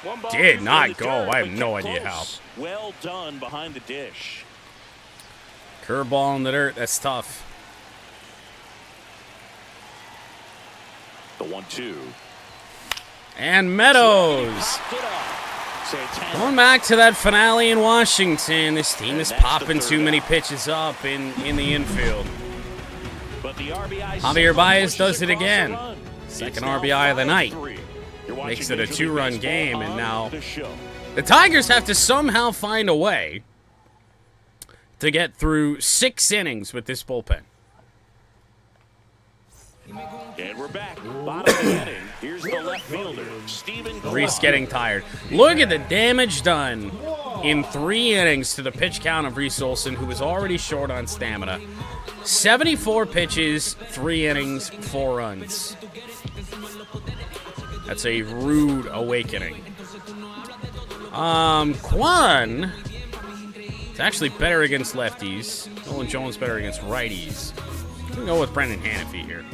One ball, Did two not strikes. go. I have But no kept idea how. close. Well done behind the dish. Curveball in the dirt, that's tough. The 1-2. And Meadows. Popped it up. Santana. Going back to that finale in Washington, this team is And that's popping the too third many out. pitches up in the infield. But the RBI Javier Baez pushes does it across again. the run. Second It's now RBI of the night. 5-3. You're watching Makes it a Major League 2-run Baseball game, and on now the show. the Tigers have to somehow find a way to get through 6 innings with this bullpen. And we're back. Bottom of the inning. Here's the left fielder, Stephen Reese Clark. getting tired. Look at the damage done in 3 innings to the pitch count of Reese Olson, who was already short on stamina. 74 pitches, 3 innings, 4 runs. That's a rude awakening. Quan is actually better against lefties. Nolan Jones better against righties. I'm going to go with Brendan Hannafy here.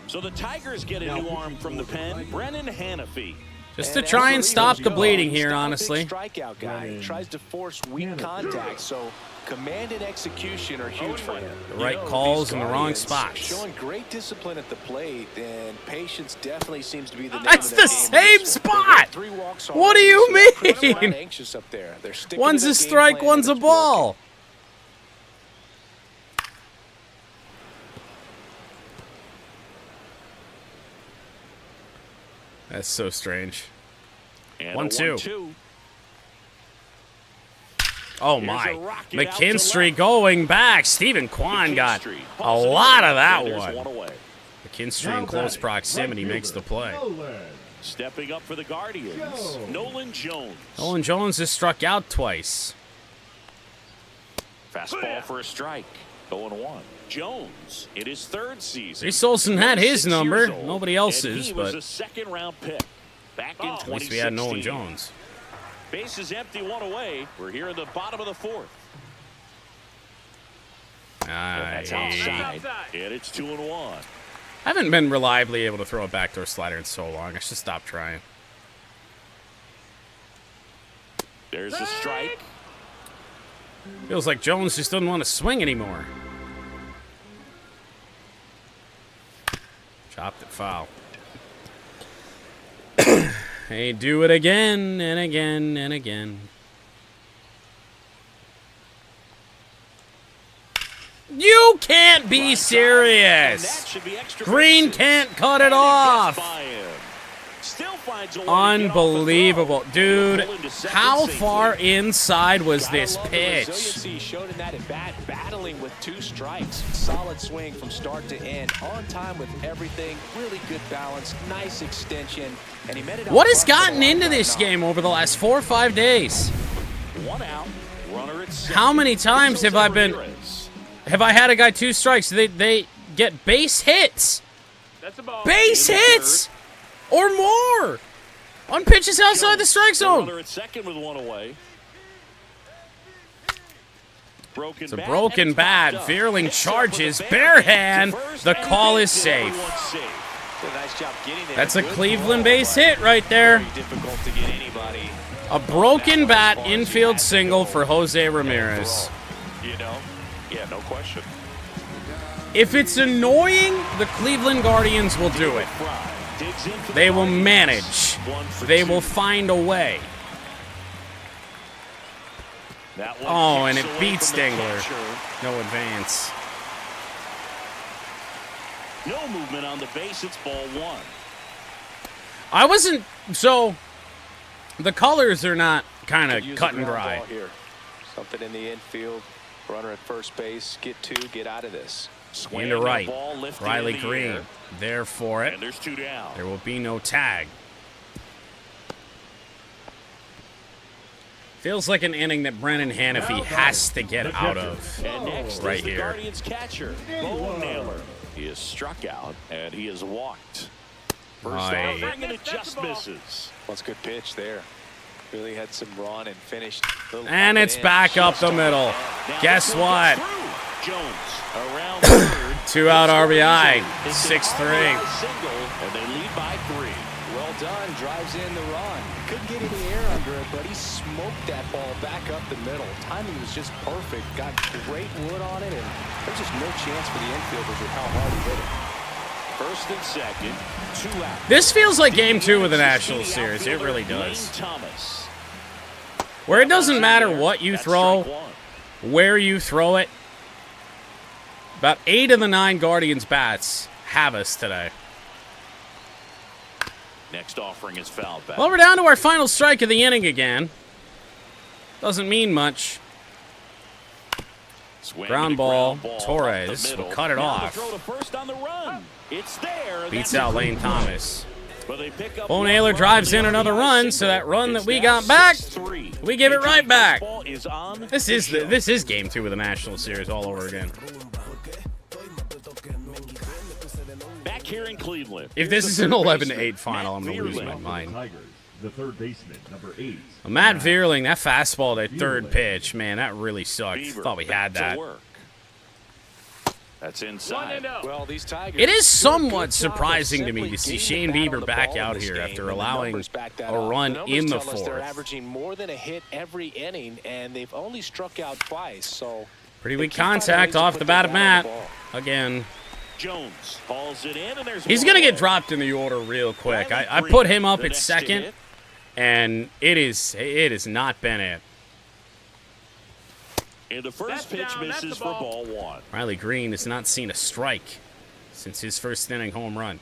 So the Tigers get a new arm from the pen, Brennan Hannafy. Just to try and stop the bleeding here, honestly. Strikeout guy. He tries to force weak contact, so command and execution are huge for him. The right calls in the wrong spots. Showing great discipline at the plate, and patience definitely seems to be the name That's of their the game. same They've spot! got 3 walks What do already, you so that puts them mean? not anxious up there. They're sticking One's to a their game strike, plan, one's a and it's ball. working. That's so strange. And 1-2. 1-2. Oh Here's my. a rocket out to McKinstry left. going back. Stephen Kwan got McKinstry a hauls it lot in, of that and there's one. away. McKinstry in close proximity Right makes the fielder, play. Nolan. Stepping up for the Guardians, Jones. Nolan Jones. Nolan Jones has struck out twice. Fastball for a strike. 0-1. Jones in his 3rd season. Reese Olson had his 26 number. years old, Nobody and else's, he was but a 2nd-round pick back in 2016. at least we had Nolan Jones. Base is empty, 1 away. We're here in the bottom of the 4th. That's outside, and it's 2-1. I haven't been reliably able to throw a backdoor slider in so long. I should stop trying. There's a strike. Feels like Jones just doesn't want to swing anymore. Chopped it foul. They do it again and again and again. You can't be And serious. that should be extra Green bases. can't cut it And off. gets by him. Still finds a way to get off the Unbelievable. throw. Dude, Pull into second how safely. far inside was Gotta this love the pitch? resiliency shown in that at bat, battling with 2 strikes. Solid swing from start to end, on time with everything. Really good balance, nice extension, and he met it. What out has front for gotten the into line this drive. game over the last 4 or 5 days? 1 out. Runner at second. How many times have I been... Ramirez. Have I had a guy 2 strikes? They get base hits. That's a ball. Base In the hits! Or more! On pitches outside the strike The zone. runner at second with 1 away. Broken It's a bat, broken and it's bat. popped up. Veerling Hits up charges. with a Bare bad hand. hit to first, The and call it is is safe. everyone's safe. Did a nice job getting there. That's a Good Cleveland ball, base but hit right there. very difficult to get anybody. A broken bat infield single for Jose Ramirez. You know? Yeah, no question. If it's annoying, the Cleveland Guardians will do it. They will manage. They will find a way. Oh, and it beats Dingler. No advance. No movement on the base. It's ball one. I wasn't... So, the colors are not kind of cut and dry. Here. Something in the infield. Runner at first base. Get two. Get out of this. Into right. Riley Green there for it. And there's two down. There will be no tag. Feels like an inning that Brennan Hannafy has to get out of right here. Guardians catcher, Bo Naylor. He is struck out and he is walked. First offering and it just misses. That's a good pitch there. Really had some run and finished. And it's back up the middle. Guess what? Jones around third. 2 out RBI. 6-3. And they lead by 3. Well done. Drives in the run. Couldn't get any air under it, but he smoked that ball back up the middle. Timing was just perfect. Got great wood on it, and there's just no chance for the infielders with how hard he hit it. First and second, 2 out. This feels like game 2 of the National Series. It really does. Where it doesn't matter what you throw, where you throw it. About 8 of the 9 Guardians bats have us today. Next offering is fouled back. Well, we're down to our final strike of the inning again. Doesn't mean much. Ground ball. Torres will cut it off. It's there. Beats out Lane Thomas. Bo Naylor drives in another run, so that run that we got back, we give it right back. This is game 2 of the National Series all over again. Back here in Cleveland. If this is an 11-8 final, I'm going to lose my mind. The third baseman, number 8. Matt Vierling, that fastball, that third pitch, man, that really sucked. Thought we had that. That's inside. Well, these Tigers, It is somewhat surprising to me to see Shane Bieber back out here after allowing a run in the 4th. They're averaging more than a hit every inning, and they've only struck out twice. So pretty weak contact off the bat of Matt. Again. Jones hauls it in, and there's He's going to get dropped in the order real quick. I put him up at second, and it has not been it. And the first pitch misses for ball 1. Riley Green has not seen a strike since his first inning home run.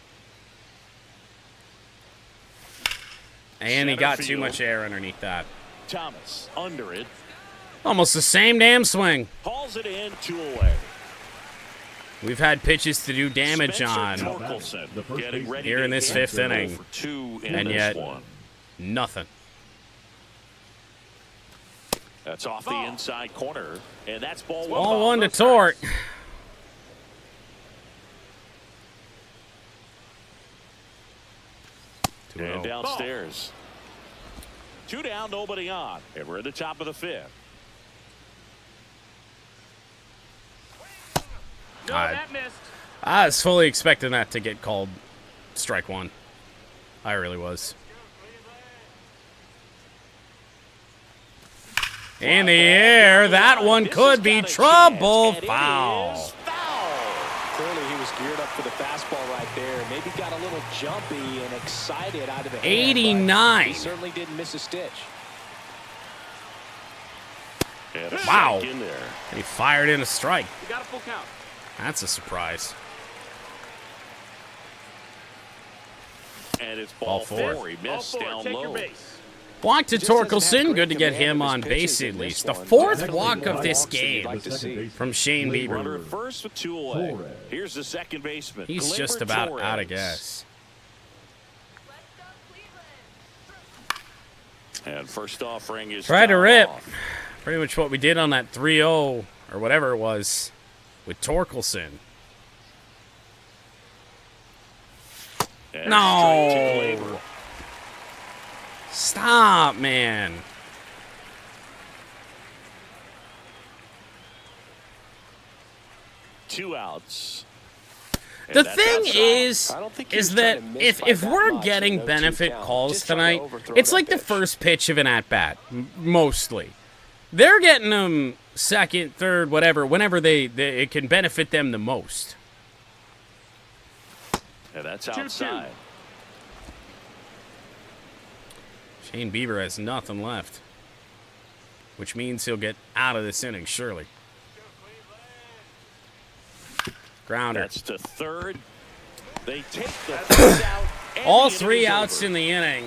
And he got too much air underneath that. Thomas under it. Almost the same damn swing. Hauls it in, 2 away. We've had pitches to do damage on here in this 5th inning, and yet nothing. That's off the inside corner, and that's ball 1. Ball 1 to Torque. And downstairs. 2 down, nobody on, and we're at the top of the 5th. I was fully expecting that to get called strike 1. I really was. In the air, that one could be trouble. Foul. Clearly he was geared up for the fastball right there. Maybe got a little jumpy and excited out of the 89. He certainly didn't miss a stitch. Wow. He fired in a strike. You got a full count. That's a surprise. And it's ball 4. He missed down low. Walk to Torkelson. Good to get him on base at least. The 4th walk of this game from Shane Bieber. First with 2 away. Here's the second baseman. He's just about out of gas. And first offering is try to rip. Pretty much what we did on that 3-0 or whatever it was with Torkelson. No. Stop, man. Two outs. The thing is that if we're getting benefit calls tonight, it's like the first pitch of an at-bat, mostly. They're getting them second, third, whatever, whenever it can benefit them the most. And that's 2-2. outside. Shane Bieber has nothing left, which means he'll get out of this inning, surely. Grounder. That's to third. They take the first out. And All the three inning is outs over. in the inning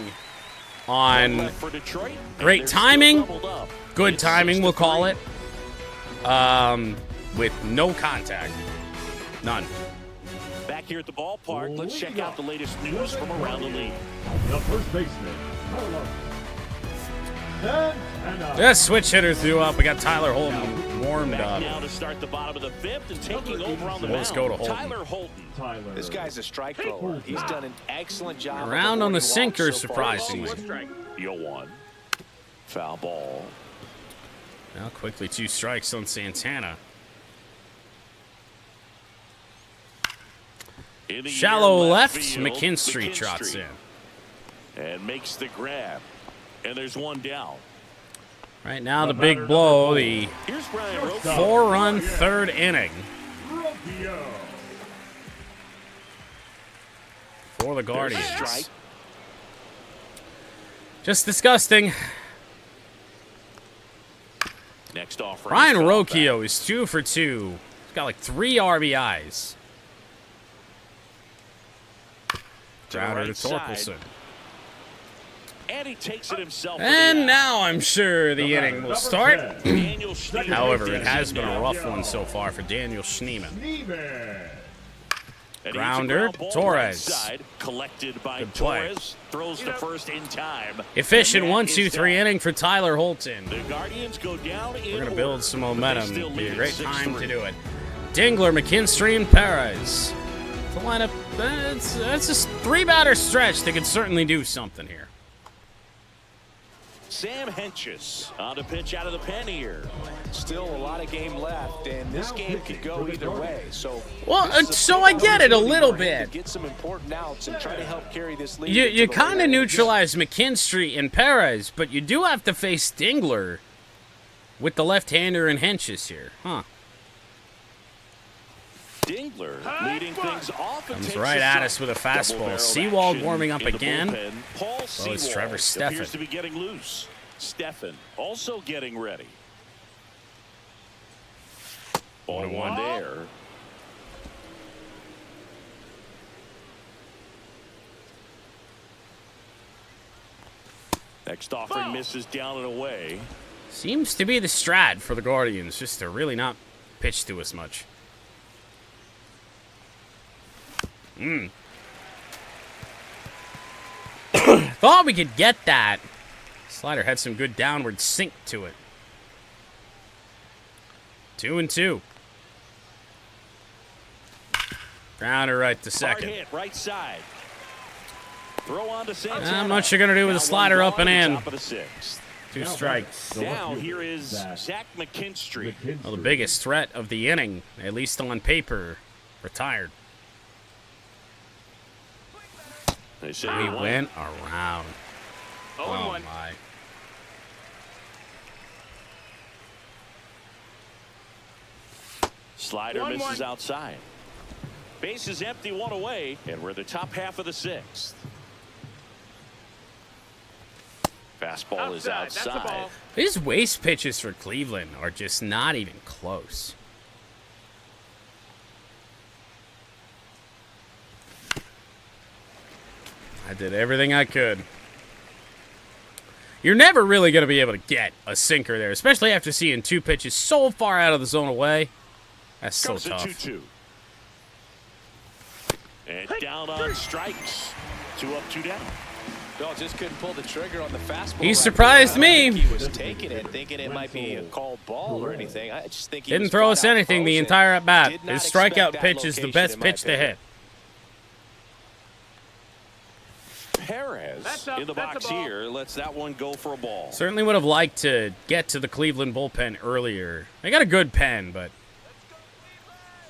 One on left for Detroit, and great they're still timing. doubled up. good It's timing, we'll call 6-3. it, with no contact. None. Back here at the ballpark, let's check out the latest news from around the league. The first baseman, Tyler. And The switch hitter threw up. We got Tyler Holton warmed Back up. now to start the bottom of the fifth and taking over on the Let's mound. go to Holton. Tyler Holton. Tyler. This guy's a strike thrower. He's done an excellent job. Around on the avoiding sinker, walks so far this surprisingly. season. Strike. 0-1. Foul ball. Now quickly 2 strikes on Santana. In the Shallow air, left, field, McKinstry trots in. and makes the grab. And there's one down. Right now the big blow, the Here's Brian Roque. 4-run third inning Robbio. for the There's a Guardians. strike. Just disgusting. Next offering. Brian is fouled Rocchio is 2 for 2. He's got like 3 RBIs. back the Grounder to right side. Torkelson. And he takes it himself. to And the out. now I'm sure the inning will start. Daniel Schneemann However, it is has in been a now. rough one so far for Daniel Schneemann. Schneemann. And he's a Grounder, ground ball Torres. right side, collected by Good play. Torres. Throws the first in time. Efficient And that 1-2-3 is inning for Tyler Holton. The Guardians go down in We're going to order, build some but they momentum. still It'll be lead a at great time 6-3. to do it. Dingler, McKinstry, and Perez. The lineup, that's just 3-batter stretch. They could certainly do something here. Sam Hentges on to pitch out of the pen here. Still a lot of game left, and this game could go either way. So, Well, this is a so big I get it a opportunity little for him to bit. Get some important outs and try to help carry this lead. You into the kind of late innings. neutralize McKinstry and Perez, but you do have to face Dingler with the left-hander and Hentges here. Huh. Dingler leading things off. and Comes takes right a at strike. us with a fastball. Double-barreled Seawald action warming up in the again. bullpen. Paul Oh, it's Seawald Trevor Steffen. appears to be getting loose. Steffen also getting ready. 0-1 there. Next offering misses down and away. Seems to be the strat for the Guardians, just to really not pitch to us much. Thought we could get that. Slider had some good downward sink to it. 2-2. Grounder right to Hard second. hit, right side. Throw on to Santana. Not much you're gonna do with a Now slider one up and ball at in. the top of the sixth. 2 strikes. Now here is Zach McKinstry. Well, the biggest threat of the inning, at least on paper, retired. They say We he won. went around. 0-1. Oh my. Slider 1-1. misses outside. Base is empty, 1 away, and we're the top half of the sixth. Fastball is Outside. That's the outside. ball. These waste pitches for Cleveland are just not even close. I did everything I could. You're never really going to be able to get a sinker there, especially after seeing 2 pitches so far out of the zone away. That's so Comes to tough. 2-2. And down on strikes. 2 up, 2 down. Bill just couldn't pull the trigger on the fastball. He right surprised there. I me. think He was taking it, thinking it might be a called ball or anything. I just think he Didn't was throw us flat out anything the frozen. entire at bat. Did not His expect strikeout that pitch is the location, best in my pitch to opinion. hit. Perez That's up, in the that's a box ball. here. Lets that one go for a ball. Certainly would have liked to get to the Cleveland bullpen earlier. They got a good pen, but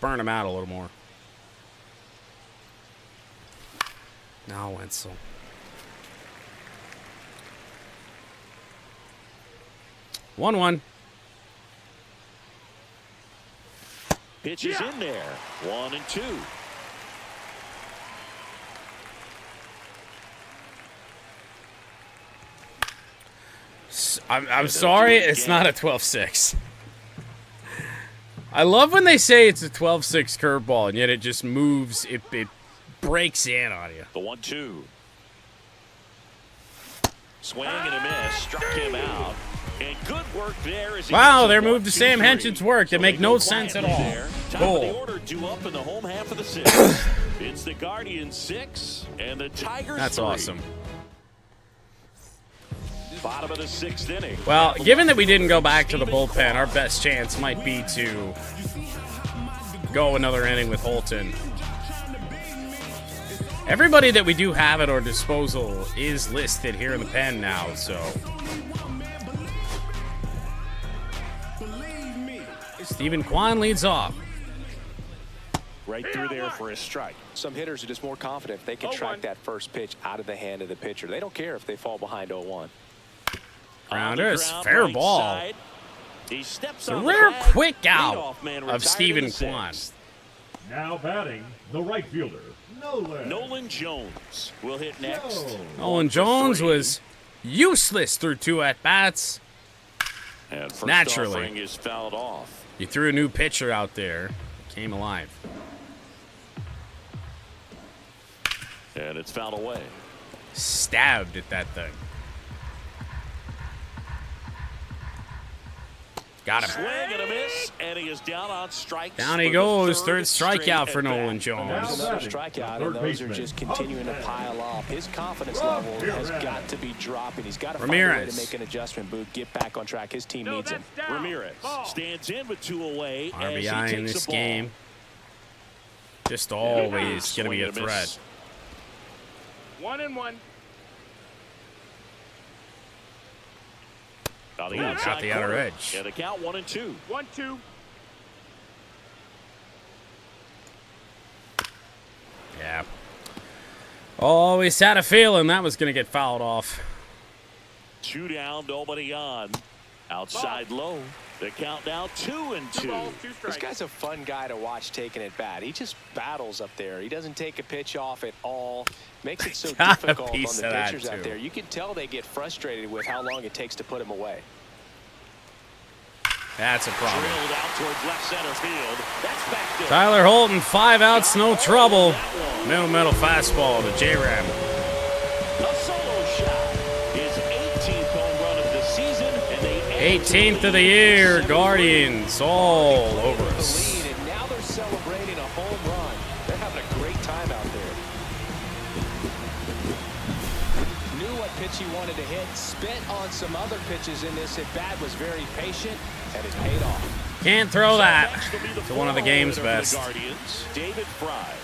burn them out a little more. Now Wenzel. One. Pitch is in there. 1-2. I'm sorry, it's not a 12-6. I love when they say it's a 12-6 curveball, and yet it just moves. It breaks in on you. The 1-2. Swing and a miss. Struck him out. And good work there. As wow, their move to Sam Henson's work. That make no sense at all. Top of the order, due up in the home half of the 6th. It's the Guardians 6 and the Tigers 3. Awesome. Bottom of the 6th inning. Well, given that we didn't go back to the bullpen, our best chance might be to go another inning with Holton. Everybody that we do have at our disposal is listed here in the pen now, so. Stephen Kwan leads off. Right through there for a strike. Some hitters are just more confident if they can track that first pitch out of the hand of the pitcher. They don't care if they fall behind 0-1. Grounder is fair right ball. Side. He steps A on rare the flag. quick out Leadoff man of retired Stephen in the Kwan. 6th. Now batting, the right fielder, Nolan. Nolan Jones will hit next. Nolan Jones was useless through 2 at-bats. And first Naturally. offering is fouled off. You threw a new pitcher out there. Came alive. And it's fouled away. Stabbed at that thing. Got him. Swing and a miss, and he is down on strikes. Down he for the goes. Third straight strikeout for at bat. Nolan Jones. Another strikeout, and those are just continuing to pile up. His confidence level has got to be dropping. He's got to find a way Ramirez. to make an adjustment, Boot, get back on track. His team needs him. Ramirez stands in with 2 away. as he RBI in takes this the ball. game. Just always going to be a Swing and a threat. miss. 1-1. On the Ooh, outside got the outer corner. edge. And a count 1-2. 1-2. Yeah. Always had a feeling that was going to get fouled off. 2 down, nobody on. Outside low. The count now 2-2. 2 balls, 2 This strikes. guy's a fun guy to watch taking at bat. He just battles up there. He doesn't take a pitch off at all. Makes it so Got a difficult on piece the of that, pitchers out too. there. You can tell they get frustrated with how long it takes to put him away. That's a problem. Drilled out towards left center field. That's back there. Tyler Holton, 5 outs, no trouble. Middle fastball to J-Ram. A solo shot. His 18th home run of the season. And they 18th of the year. Guardians all over The us. lead, and now they're celebrating a home run. They're having a great time out there. Knew what pitch he wanted to hit. Spent on some other pitches in this at bat. Was very patient, and it paid off. Can't throw that Next will be the to one of the four-hole game's hitter for the best. Guardians, David Fry.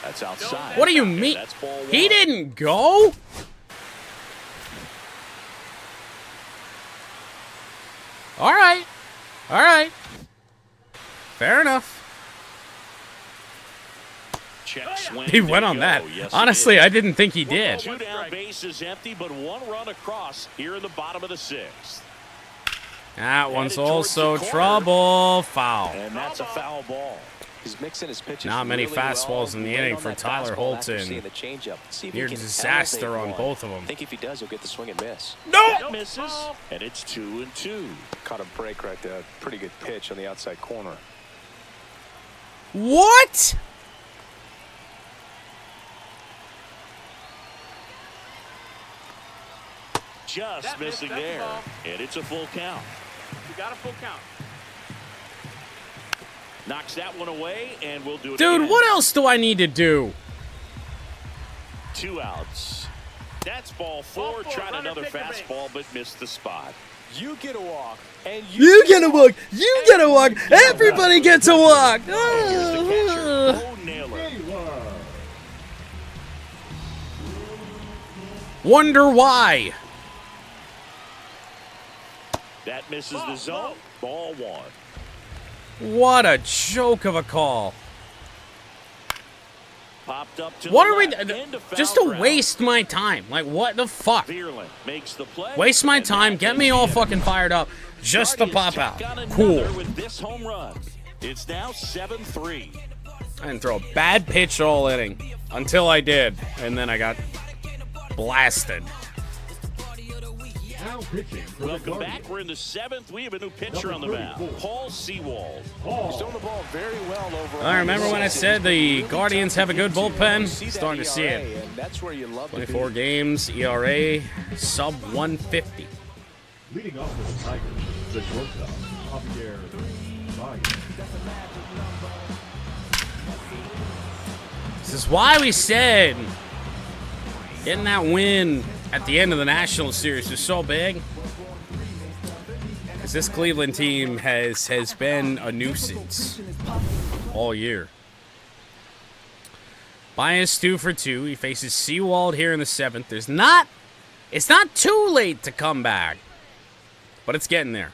That's outside. What do you And mean? that's ball 1. He didn't go? All right. All right. Fair enough. Check swing. He went There on you that. go. Yes, Honestly, he I didn't think he did. 2 down, base is empty, but 1 run across here in the bottom of the 6th. That one's Headed towards also the corner. trouble. Foul. And that's a foul ball. He's mixing his pitches. Not many really fastballs well. in the Late inning on for that Tyler fastball after Holton. seeing the changeup. See if he Near can disaster elevate on one. both of them. I think if he does, he'll get the swing and miss. That misses, and it's 2-2. Caught a break right there. Pretty good pitch on the outside corner. What? Just That missed, missing that's a there, ball. and it's a full count. You got a full count. Knocks that one away, and we'll do it Dude, again. what else do I need to do? 2 outs. That's ball 4. Ball 4, Tried runner, another take a base. fastball, but missed the spot. You get a walk, and You get a walk. You get a walk. Everybody gets a walk. Here's the catcher, Bo Naylor. Taylor. Wonder why. That misses the zone. Ball 1. What a joke of a call. Popped up to What the are we left, into foul just to ground. waste my time? Like, what the fuck? Vierland makes the play. Waste my and time, that get is me all it. fucking fired up just to Guardians pop out. tack on another Cool. With this home run. It's now 7-3. I didn't throw a bad pitch all inning until I did, and then I got blasted. Now pitching for the Welcome Guardians. back. We're in the 7th. We have a new pitcher on the mound, Paul Sewald. He's throwing the ball very well overall. I remember when I said the Guardians have a good bullpen? Starting to see ERA, it. and that's where you love 24 games, ERA, sub 150. Leading off for the Tigers, the shortstop, Javier Baez. This is why we said getting that win at the end of the National Series was so big. Because this Cleveland team has been a nuisance all year. Baez 2 for 2. He faces Sewald here in the 7th. It's not too late to come back, but it's getting there.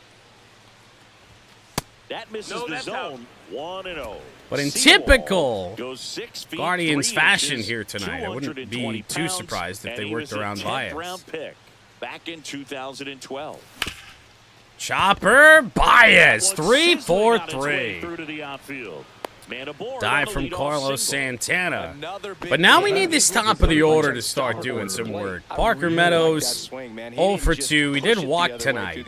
That misses the zone. 1-0. But in Sewald typical goes 6 feet, Guardians 3 fashion inches, here tonight, I wouldn't be 220 too pounds, surprised if and they he worked was a around 10th Baez. round pick back in 2012. Chopper Baez, One 3 for sizzling on its way 3. through to the outfield. Man aboard Dive on the from leadoff Carlos single. Santana. Another big But now we game. need this top of the order to start doing some work. Parker Meadows, 0 for 2. He did walk tonight.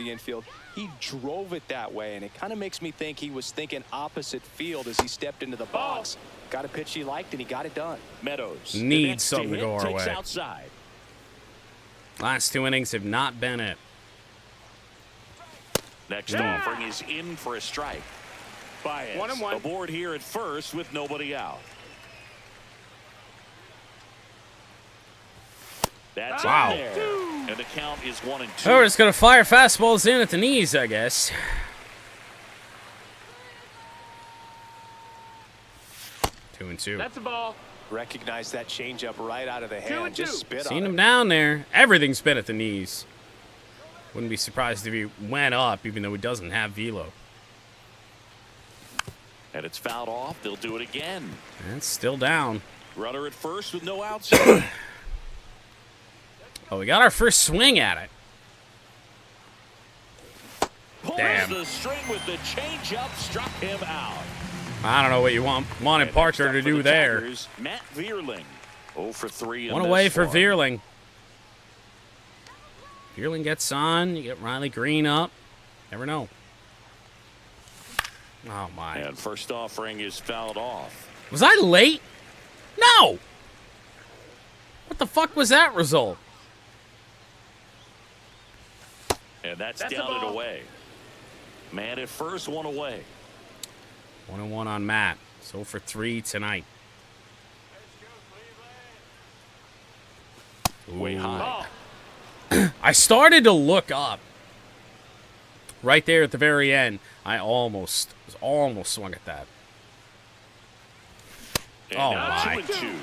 He drove it that way, and it kind of makes me think he was thinking opposite field as he stepped into the box. Got a pitch he liked, and he got it done. Meadows the Needs next something to hit go our takes way. outside. Last 2 innings have not been it. Next offering is in for a strike. Baez 1-1. aboard here at first with nobody out. That's Wow. in there. And the count is 1-2. Oh, we're just going to fire fastballs in at the knees, I guess. Two and 2. That's a ball. Recognize that changeup right out of the 2 hand. and Just 2. spit Seen on him it. down there. Everything's been at the knees. Wouldn't be surprised if he went up, even though he doesn't have velo. And it's fouled off. They'll do it again. And it's still down. Runner at first with no outs. Oh, we got our first swing at it. Pulls Damn. the string with the changeup, struck him out. I don't know what you wanted And Parker next to up for do the there. Tigers, Matt Vierling. 0 for 3 in One this away for one. Vierling. Vierling gets on. You get Riley Green up. Never know. Oh, my. And first offering is fouled off. Was I late? No! What the fuck was that result? And that's That's a down and ball. away. Man at first, 1 away. 1-1 on Matt. So for 3 tonight. Way Ooh. high. I started to look up. Right there at the very end. I almost swung at that. And Oh, now my. 2-2.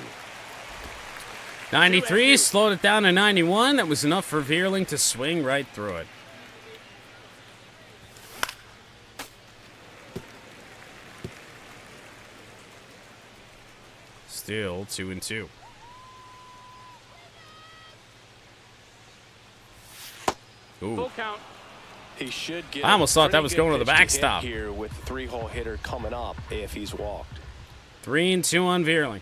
93 slowed it down to 91. That was enough for Vierling to swing right through it. Still 2 and 2. Ooh. Full count. He should get I almost thought that a was pretty going to good the pitch hit backstop. here with the 3-hole hitter coming up if he's walked. 3 and 2 on Vierling.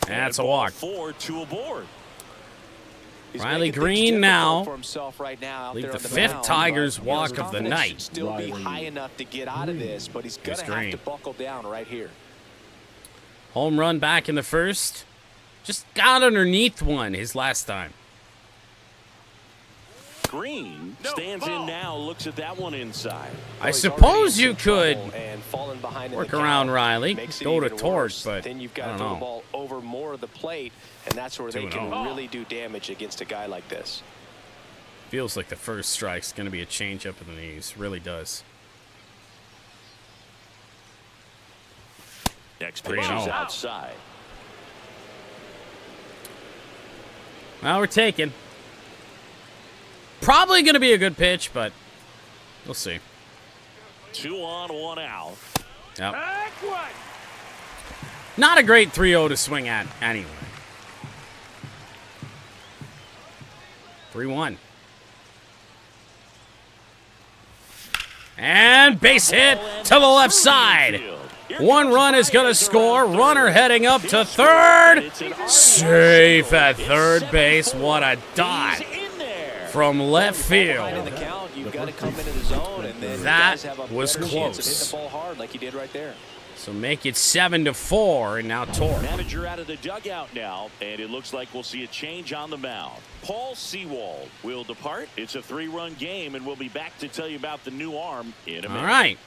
That's a ball walk. 4, 2 aboard. He's Riley making things Green difficult now for himself right now out lead there the on the 5th mound, Tigers but, walk his of the confidence night. should still be Riley high enough to get out of this, but he's Here's going to have Green. to buckle down right here. Home run back in the first. Just got underneath one his last time. Green No, stands ball. in now, looks at that one inside. I Well, he's suppose already you in some could trouble and falling behind in work the count around Riley, makes it go to even Torch, worse. but then you've I got to don't throw the know. ball over more of the plate, and that's where they 2-0. can really do damage against a guy like this. Feels like the first strike's going to be a changeup in the knees. Really does. Next pitch 3-0. is outside. Well, we're taking. Probably going to be a good pitch, but we'll see. 2 on, 1 out. Yep. Back one. Not a great 3-0 to swing at anyway. 3-1. And base hit to the left side. One run is going to score. Runner heading up to third. Safe at third base. What a dot. He's in there. from left Behind field. in the count, you've got to come into the zone, and then That guys have a was better chance of hitting close. the ball hard like you did right there. So make it 7-4, and now Torque. Manager out of the dugout now, and it looks like we'll see a change on the mound. Paul Sewald will depart. It's a 3-run game, and we'll be back to tell you about the new arm in a minute. All right.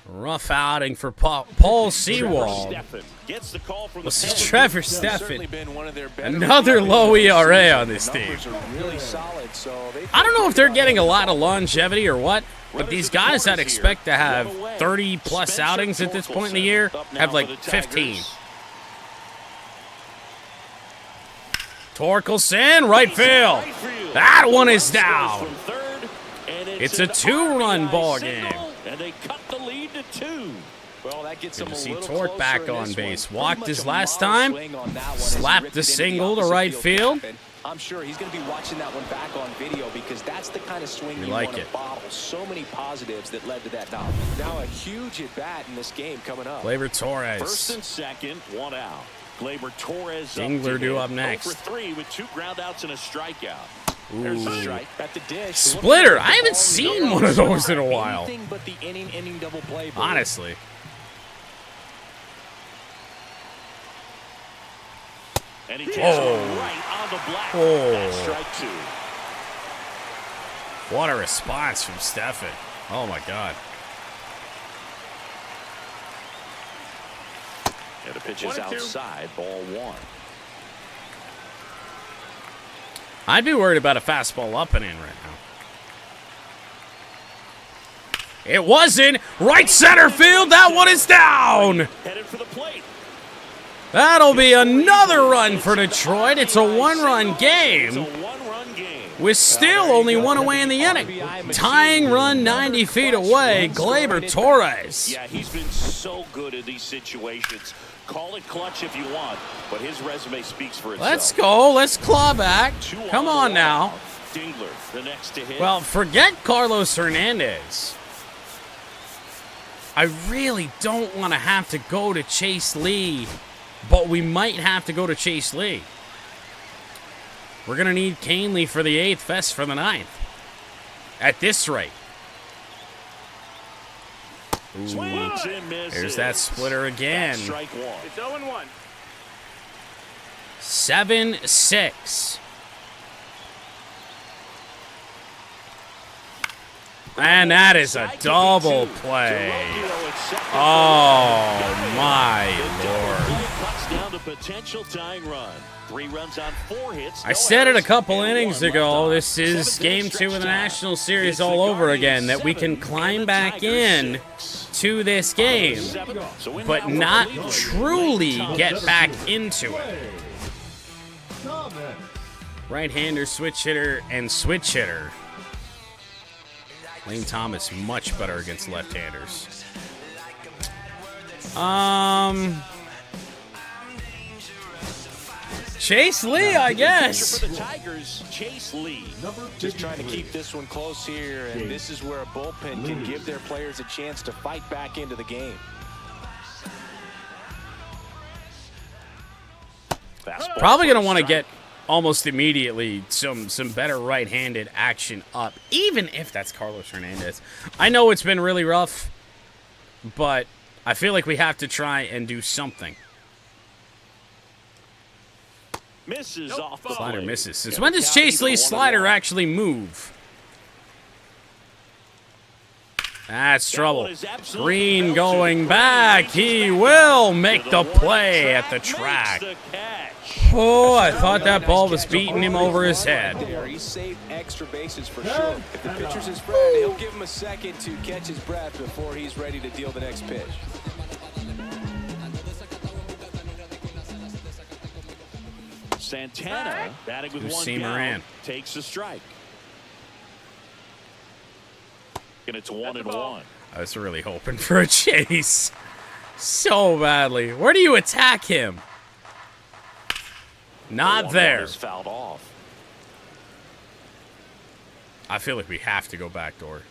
Rough outing for Paul Sewald. Gets the call from This the is Trevor Certainly Steffen. been one of their better Another low ERA on this team. numbers are really solid, so they I don't know if they're getting a lot of longevity or what, but these guys I'd expect to have 30-plus outings at this point in the year have like 15. Torkelson, right field. That one is down. It's a 2-run ball game. And they cut the lead to 2. Well, that gets Good him to a see little Torque closer back in on this base. one. Walked Pretty his much a last mild time. swing on that one as he Slapped ripped the it into single to opposite right field. And I'm sure he's going to be watching that one back on video because that's the kind of swing you like want to it. bottle. So many positives that led to that knock. Now a huge at bat in this game coming up. Gleyber First Torres. and second, 1 out. Gleyber Torres Dingler due up next. 0 for 3 with 2 groundouts and a strikeout. There's a strike at the dish. Splitter. I haven't seen one of those in a while. Anything but the inning double play. Ball. Honestly. And he takes one right on the black. That's strike 2. What a response from Steffen. Oh, my God. And the pitch is 1-2. outside, ball 1. I'd be worried about a fastball up and in right now. It wasn't. Right center field. That one is down. Headed for the plate. That'll be another run for Detroit. It's a 1-run It's a game 1-run game. with still only 1 away in the inning. Tying run 90 feet away, Gleyber Torres. Yeah, he's been so good in these situations. Call it clutch if you want, but his resume speaks for itself. Let's go. Let's claw back. Come on now. Dingler, the next to hit. Well, forget Carlos Hernandez. I really don't want to have to go to Chase Lee, but we might have to go to Chase Lee. We're going to need Canely for the 8th, Fest for the 9th. At this rate. Swings and misses. There's that splitter again. That's strike 1. It's 0-1. 7-6. And that is a double play. Oh, my Lord. Cuts down the potential tying run. 3 runs on 4 hits. I said it a couple innings ago. This is Game 2 of the National Series all over again, that we can climb back in to this game, but not truly get back into it. Right-hander, switch hitter, and switch hitter. Lane Thomas much better against left-handers. Chase Lee, I guess. For the Tigers, Chase Lee. Just trying to keep this one close here, and this is where a bullpen can give their players a chance to fight back into the game. Probably going to want to get almost immediately some better right-handed action up, even if that's Carlos Hernandez. I know it's been really rough, but I feel like we have to try and do something. Misses off the Slider plate. misses. Since when does Chase Lee's slider actually move? That's trouble. Green going back. He will make the play at the track. Oh, I thought that ball was beating him over his head. He saved extra bases for sure. If the pitcher's his friend, he'll give him a second to catch his breath before he's ready to deal the next pitch. Santana batting with 1 Seamer count, in. takes a strike. And it's 1-1. I was really hoping for a chase so badly. Where do you attack him? Not there. Is fouled off. I feel like we have to go backdoor.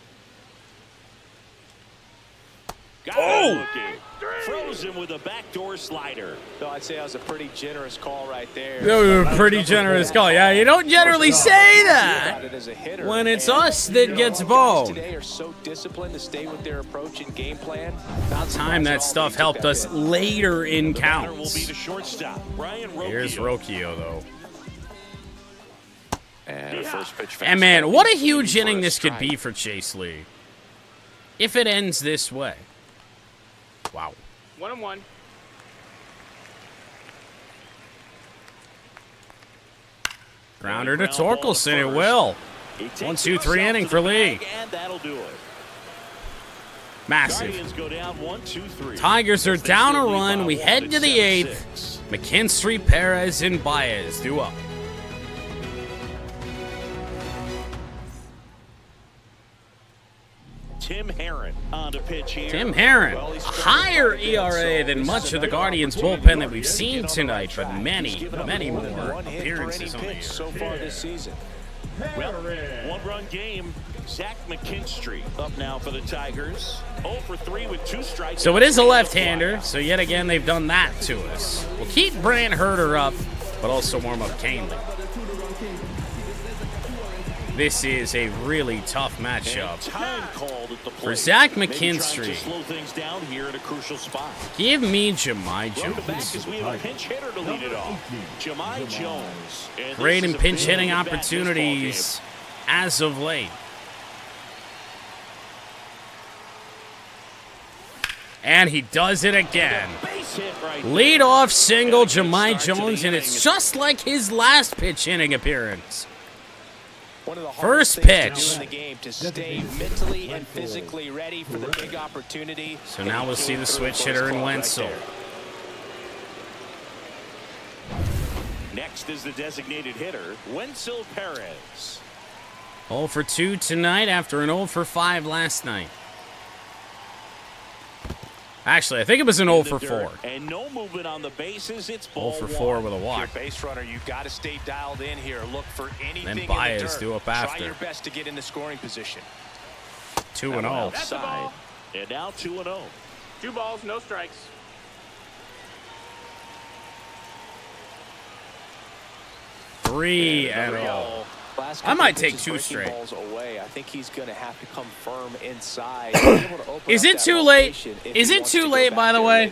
Got looking. Froze him with a backdoor slider. So I'd say that was a pretty generous call right there. Pretty generous call. Yeah, you don't generally say that when it's us that gets boned. Today are so disciplined to stay with their approach and game plan. About time that stuff helped us later in Will be counts. the shortstop, Brian Rocchio. Here's Rocchio, though. And first pitch. And man, what a huge inning this could be for Chase Lee. If it ends this way. Wow. 1-1. Grounder to Torkelson, it will. 1-2-3 inning for Lee. And that'll do it. Massive. Guardians go down 1-2-3. Tigers are down a run. We head to the 8th. McKinstry, Perez, and Baez due up. Tim Herron on to pitch here. Tim Herron, a higher ERA than much of the Guardians bullpen that we've seen tonight, but many, many more appearances on the year. So far this season. Well, one-run game. Zach McKinstry up now for the Tigers. 0 for 3 with 2 strikes. So it is a left-hander, so yet again they've done that to us. We'll keep Brant Herter up, but also warm up Canely. This is a really tough matchup Time called at the plate. for Zach Maybe trying to McKinstry. slow things down here at a crucial spot. Give me Jemai Welcome back Jones. as we have a pinch hitter to lead it off. Jemai Jones. And this Great is in a pinch big hitting at-bat this ball opportunities as of late. And he does it again. game. Base hit right there. Lead off single Jemai Start to the Jones, and inning. it's just like his last pitch inning appearance. One of the First hardest things pitch. to do in the game to stay mentally and physically ready for the big opportunity. So now we'll see the switch hitter in Wenzel. Next is the designated hitter, Wenzel Perez. 0 for 2 tonight after an 0 for 5 last night. Actually, I think it was an 0 for 4. And no movement on the bases. It's 0 ball for 4 one. with a If you're walk. a base runner, you've got to stay dialed in here. Look for anything Then in Baez the dirt. due up Try after. your best to get in the scoring position. 2-0. That's a ball. And now 2-0. 2 balls, no strikes. 3-0. Last I might couple take pitches 2 breaking straight. balls away. I think he's going to have to come firm inside. Is it too late? Is it too late, by the way?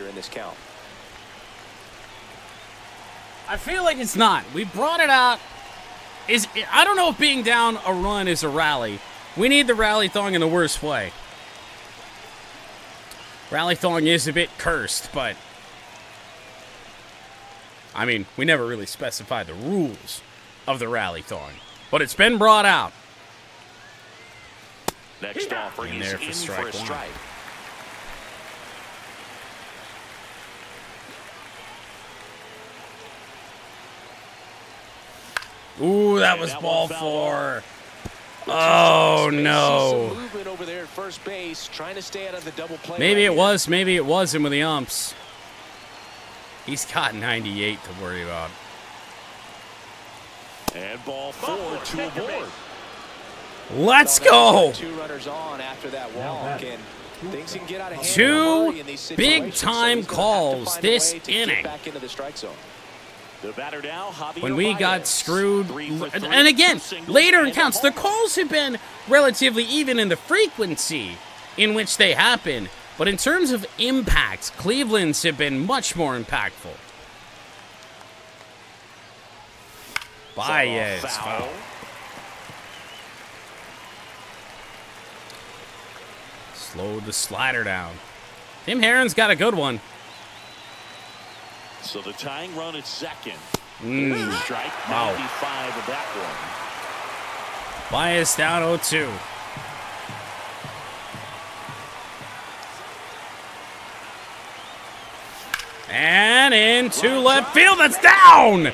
I feel like it's not. We brought it out. I don't know if being down a run is a rally. We need the rally thong in the worst way. Rally thong is a bit cursed, but I mean, we never really specified the rules of the rally thong, but it's been brought out. Next offering In is there for in strike for a one. strike. Ooh, that was that ball one foul 4. Oh, no. Some movement over there at first base, trying to stay out of the double play. Maybe right it here. was, maybe it wasn't with the umps. He's got 98 to worry about. And ball 4, 2 aboard. Let's So that's go. 2 runners on after that walk, and things can get out of hand. 2 in these big-time situations, so he's gonna have to calls find a this way to get inning. back into the strike zone. The batter now, Javier When we got Baez. screwed, 3 for 3, and again, 2 singles, later in and a counts, the home. calls have been relatively even in the frequency in which they happen. But in terms of impacts, Cleveland's have been much more impactful. Baez, foul. Slowed the slider down. Tim Herron's got a good one. So the tying run at second. Mm. Strike Wow. 95 of that one. Baez down 0-2. And into left field. That's down.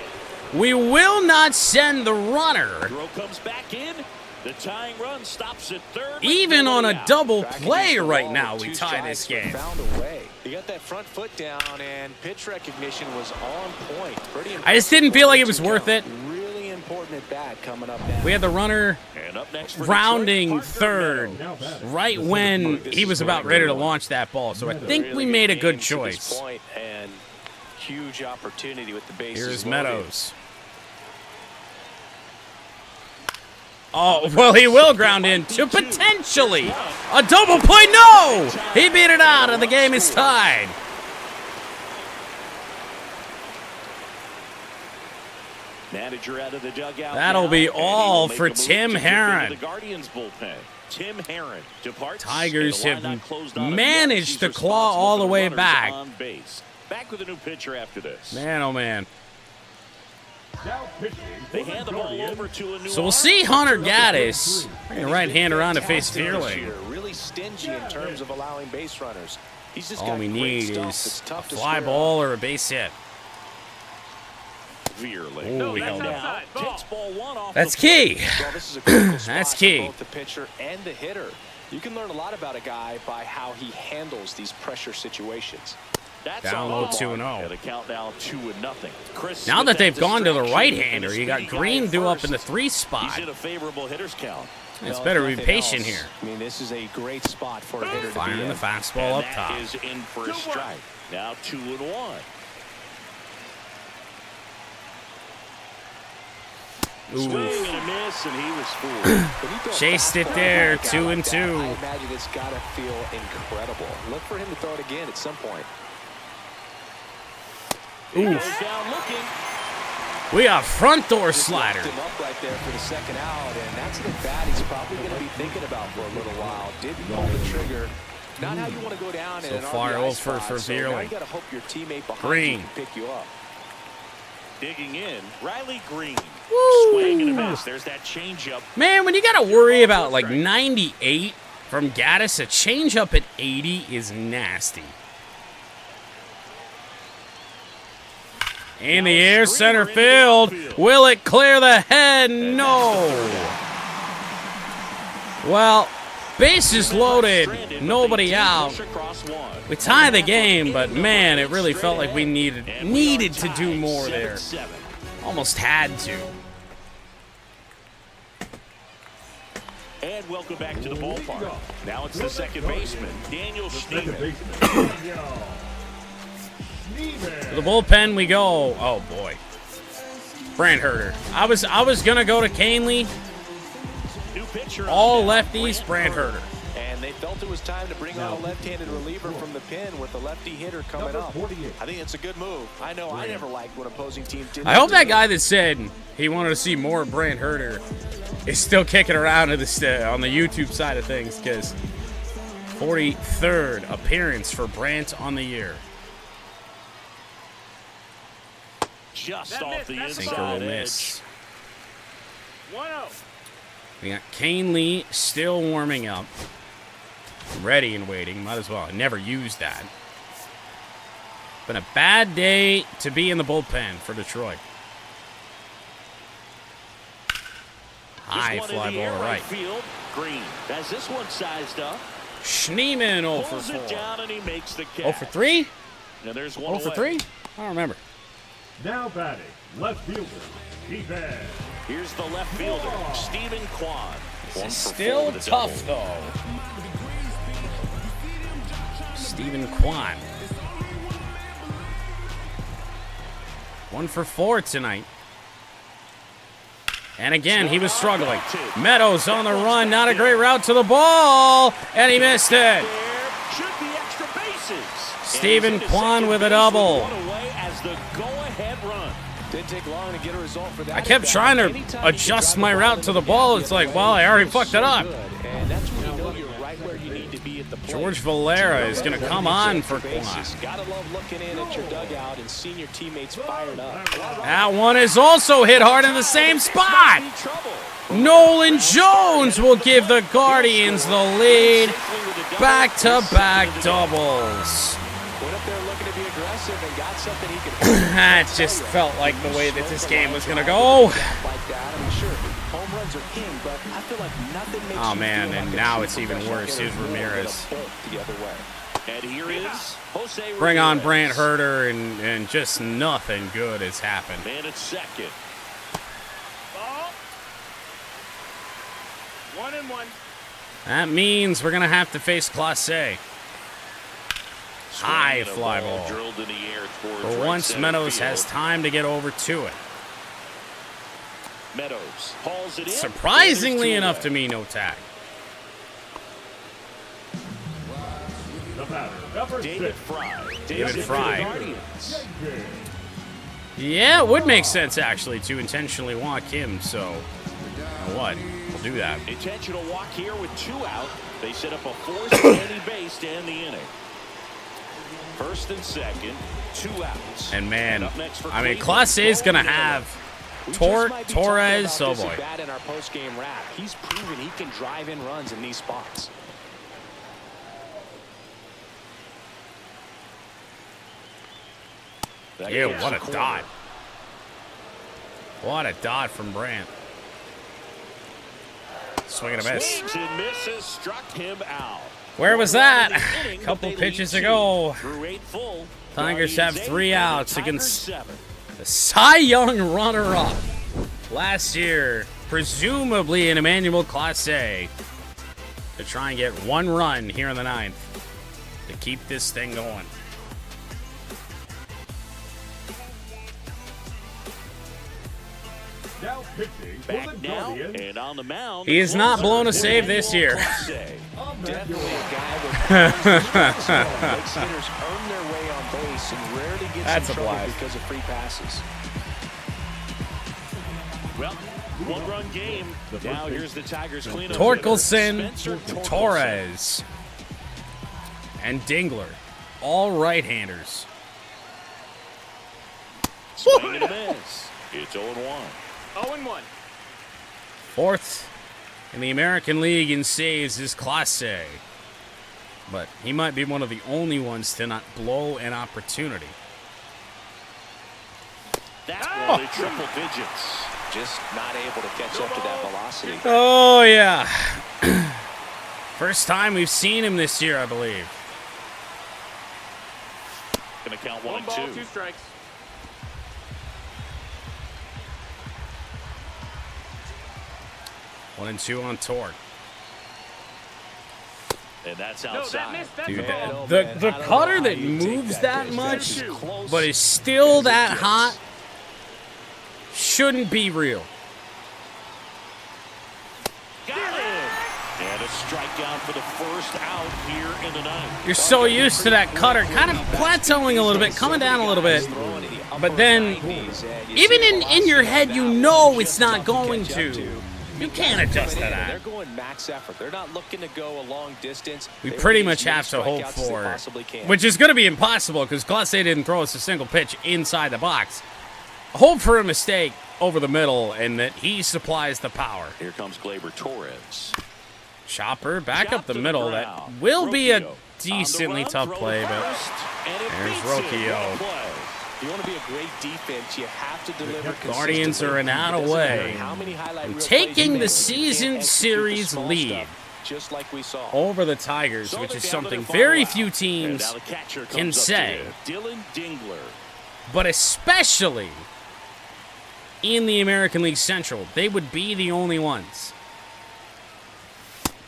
We will not send the runner. Throw comes back in. The tying run stops at third. Even on a Out. double Tracking play the right ball now, with we 2 tie this strikes, game. but Found a way. He got that front foot down, and pitch recognition was on point. Pretty I just didn't feel like it was impressive worth it. count. Really important important at bat coming up now. We had the runner And up next for rounding Detroit, third right when he was about ready to launch that ball. So I think we made a good choice. Point and huge opportunity with the bases Here's loaded. Meadows. Oh, well, he will ground in to potentially a double play. No! He beat it out, and the game is tied. Manager out of the dugout. That'll now, be and he all will make for a move Tim to dip Herron. into the Guardians bullpen. Tim Herron departs. Tigers and the line have not closed on him managed yet. to He's claw responsible all for the way runners back. on base. Back with a new pitcher after this. Man, oh, man. Now pitching They for hand the the ball Guardians. over to a new So we'll arm. see Hunter Gaddis bring the right hand around to face Fantastic this Fearling. year. Really stingy in terms of allowing base runners. He's just All got we great need stuff is that's a tough to fly square ball or a base hit. Veerling. Oh, we that's held out. outside. Ball. Takes ball one off That's the key. Well, this is a critical spot That's for key. both the pitcher and the hitter. You can learn a lot about a guy by how he handles these pressure situations. That's Down on low the 2-0. mark. And the count now 2-0. Chris Now Smith that they've at gone to the distraction, right-hander, and a you got speedy guy Green at due up in the first. 3 He's spot. in a favorable hitter's count. It's Well, better if to be nothing patient else, here. I mean, this is a great spot for a hitter to Firing be the in. fastball up And top. that is in for a strike. Now 2-1. Swing and a miss, and he was fooled. When you throw a Chased it fastball there, at a guy 2 like and that, 2. I imagine it's got to feel incredible. Look for him to throw it again at some point. Goes down looking. We got front door Just slider. left him up right there for the second out, and that's an at-bat he's probably going to be thinking about for a little while. Didn't pull the trigger. Not how you want to go down in So an far, RBI 0 spot, for so now Veerling. you got to hope your teammate behind Green. you can pick you up. Digging in, Riley Green. Woo! Swing and a miss. There's that changeup. Man, when you got to worry about like 98 from Gaddis, a changeup at 80 is nasty. In the air, center field. Will it clear the head? No. Well, bases loaded, nobody out. We tie the game, but man, it really felt like we needed to do more there. Almost had to. And welcome back to the ballpark. Now it's the second baseman, Daniel Second Schneemann. baseman. Daniel To the bullpen we go. Oh boy. Brant Herter. I was gonna go to Canely. New pitcher All on deck, lefties, Brant Herter. And they felt it was time to bring on a left-handed reliever from the pen with a lefty hitter coming Number up. 48. I think it's a good move. I know I never liked when opposing teams did. I hope that guy that said he wanted to see more of Brant Herter is still kicking around on the YouTube side of things, because 43rd appearance for Brant on the year. just That off miss, the that's a Sinker will inside edge. miss. 1-0. We got Kane Lee still warming up. Ready and waiting. Might as well. I never used that. Been a bad day to be in the bullpen for Detroit. High This one fly in the air, ball right. Field. Green has this one sized up. Schneemann 0 for Pulls 4. it down and he makes the catch. 0 for 3? Now there's 0 one for away. 3? I don't remember. Now batting, left fielder, Stephen. Here's the left fielder, Stephen Kwan. One It's for four still with a tough, double. though. Stephen Kwan. 1 for 4 tonight. And again, he was struggling. Meadows on the run. Not a great route to the ball. And he missed it. There should be extra bases. Stephen And he's into Kwan second with a base double. one away as the go-ahead run. Didn't take long to get a result for that. I kept trying to Anytime you adjust can my drive route the to the ball ball. and It's get like, the well, I already it's fucked it so up. good. And that's when you know you're right where you need to be at the plate. George Valera is going to come on for Kwan. Gotta love looking in at your dugout and seeing your teammates fired up. That one is also hit hard in the same spot. Nolan Jones will give the Guardians the lead. Back-to-back doubles. Went up there looking to be aggressive and got something he could That just felt like the way that this game was going to go. like that. I mean, sure, home runs are king, but I feel like nothing makes Oh, you man, feel and like a now true it's even professional worse. hitter Here's more than a Ramirez. bolt the other way. And here is Jose Bring on Ramirez. Brant Herter, and just nothing good has happened. Man at second. 1-1. That means we're going to have to face Clase. High Swing and a fly ball. drilled in the air towards For right once, center Meadows field. has time to get over to it. Meadows hauls it in. Surprisingly And enough it's to me, no tag. The batter, number David 6. Fry. David Fry. Guardians. Yeah, it would make sense, actually, to intentionally walk him, so you know what? We'll do that. Intentional walk here with 2 out. They set up a forced empty base to end the inning. First and second, 2 outs. And man, up next for I mean, Cleveland, Clase is going to Cole have We just Torres, might be talking about oh this boy. at bat in our post-game wrap. He's proven he can drive in runs in these spots. That Ew, goes what to a corner. dot. What a dot from Brandt. Swing and a miss. Swings and misses, struck him out. Where was One run that? in the inning, A couple but they pitches lead ago. 2 through 8 full. Tigers Guardians have 8 3 and the outs Tigers against 7. the Cy Young runner-up last year, presumably in Emmanuel Clase, to try and get 1 run here in the 9th to keep this thing going. Now pitching for Back the now Guardians. and on the mound. He has not blown a save Emmanuel this year. Clase. Definitely a guy with makes hitters earn their way on base and rarely gets That's in a trouble blast. because of free passes. Well, 1-run game. Now here's the Tigers cleanup. Torkelson, Spencer Torkelson. Torres, and Dingler, all right-handers. Swing and a miss. It's 0-1. 0-1. 4th in the American League in saves is Clase. But he might be one of the only ones to not blow an opportunity. That's one to triple digits. Just not able to catch up to that velocity. Oh, yeah. First time we've seen him this year, I believe. Gonna count 1 1 ball, and 2. 2 strikes. 1 and 2 on Torque. And that's No, that outside. missed. That's Dude, a ball. the I don't know cutter how that you take moves that that pitch. much, That is close but is still as it that gets. hot, shouldn't be real. Got him. And a strikeout for the first out here in the 9th. You're so used to that cutter kind of plateauing a little bit, coming down a little bit. But then, even in your head, you know it's not going to. You can't adjust to They're that. going max effort. They're not looking to go a long distance. We They pretty want much as many have to hope strikeouts as they for, possibly can. which is going to be impossible because Clase didn't throw us a single pitch inside the box. Hope for a mistake over the middle and that he supplies the power. Here comes Gleyber Torres. Chopper back Chopped up the to middle. ground. That will be a Rocchio. decently On the tough run, play, throw to but first, and it there's beats it. Rocchio. What a play. If you want to be a great defense, you have to deliver Guardians consistently. are an out It doesn't away. matter how many highlight reel Taking plays you the make, season you can't execute the series small lead stuff, just like we saw. over the Tigers, So which they're is down to something their very final few out. And teams now the catcher can comes up to say. Dylan Dingler. but especially in the American League Central, they would be the only ones.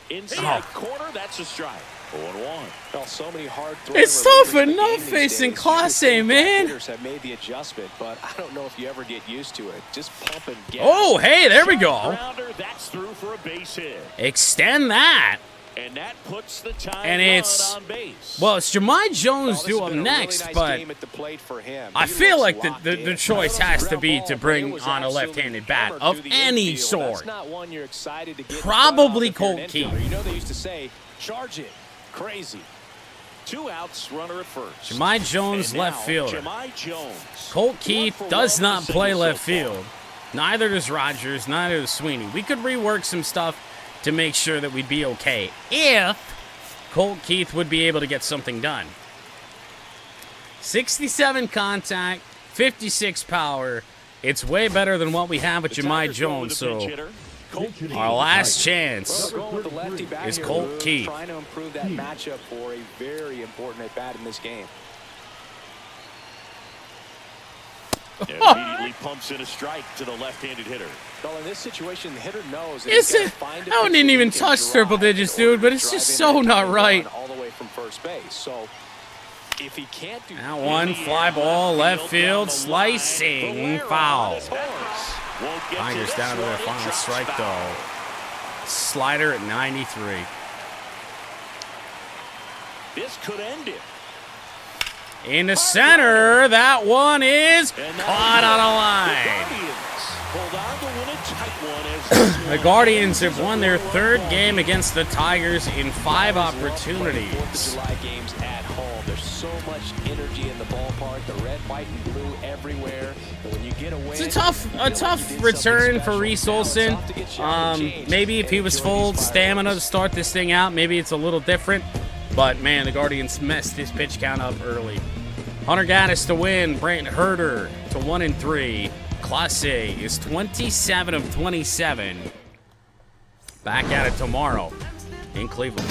Inside corner, that's a strike. 0-1. Well, so many hard It's throwing tough relievers in the enough game these facing days. Clase, You would think that man. hitters have made the adjustment, but I don't know if you ever get used to it. Just pump and gas. Oh, hey, there we go. Grounder, that's through for a base hit. Extend that. And that puts the time And run it's- on base. Well, it's Jahmai Well, Jones this due has up been a really next, nice but game at the plate for him. I He feel looks like locked the in. choice has to be to bring on a left-handed bat of any sort. That's not one you're excited to get Probably in front Colt of if you're an Keith. infielder. You know they used to say, charge it, crazy. 2 outs, runner at first. Jahmai Jones, And now, left fielder. Jahmai Jones. Colt Keith One for does one not with a play single left so far. field. Neither does Rogers, neither does Sweeney. We could rework some stuff to make sure that we'd be okay if Colt Keith would be able to get something done. 67 contact, 56 power. It's way better than what we have with The Jahmai Tigers go with Jones, a pinch so hitter. Colt Keith. our last chance. Well, going with the lefty back is here, Colt we're Keith. trying to improve that matchup for a very important at bat in this game. Immediately pumps in a strike to the left-handed hitter. Well, in this situation, the hitter knows that Is he's gotta it? find a That one pitch didn't that even he can touch drive triple digits, in order dude, but to it's drive just in so that not tying right. run all the way from first base. So if he can't do That one, fly ball, left field, slicing, foul. Tigers down to their final strike, though. Slider at 93. This could end it. In the center, that one is caught on a line. Hold on to win a tight one as The Guardians have won their third game against the Tigers in 5 Fourth of opportunities. July games at home. There's so much energy in the ballpark. The red, white, and blue everywhere. And when you get away, It's a tough return for Reese Olson. Maybe if he was full stamina to start this thing out, maybe it's a little different. But man, the Guardians messed his pitch count up early. Hunter Gaddis to win. Brant Herter to 1-3. Clase is 27 of 27. Back at it tomorrow in Cleveland.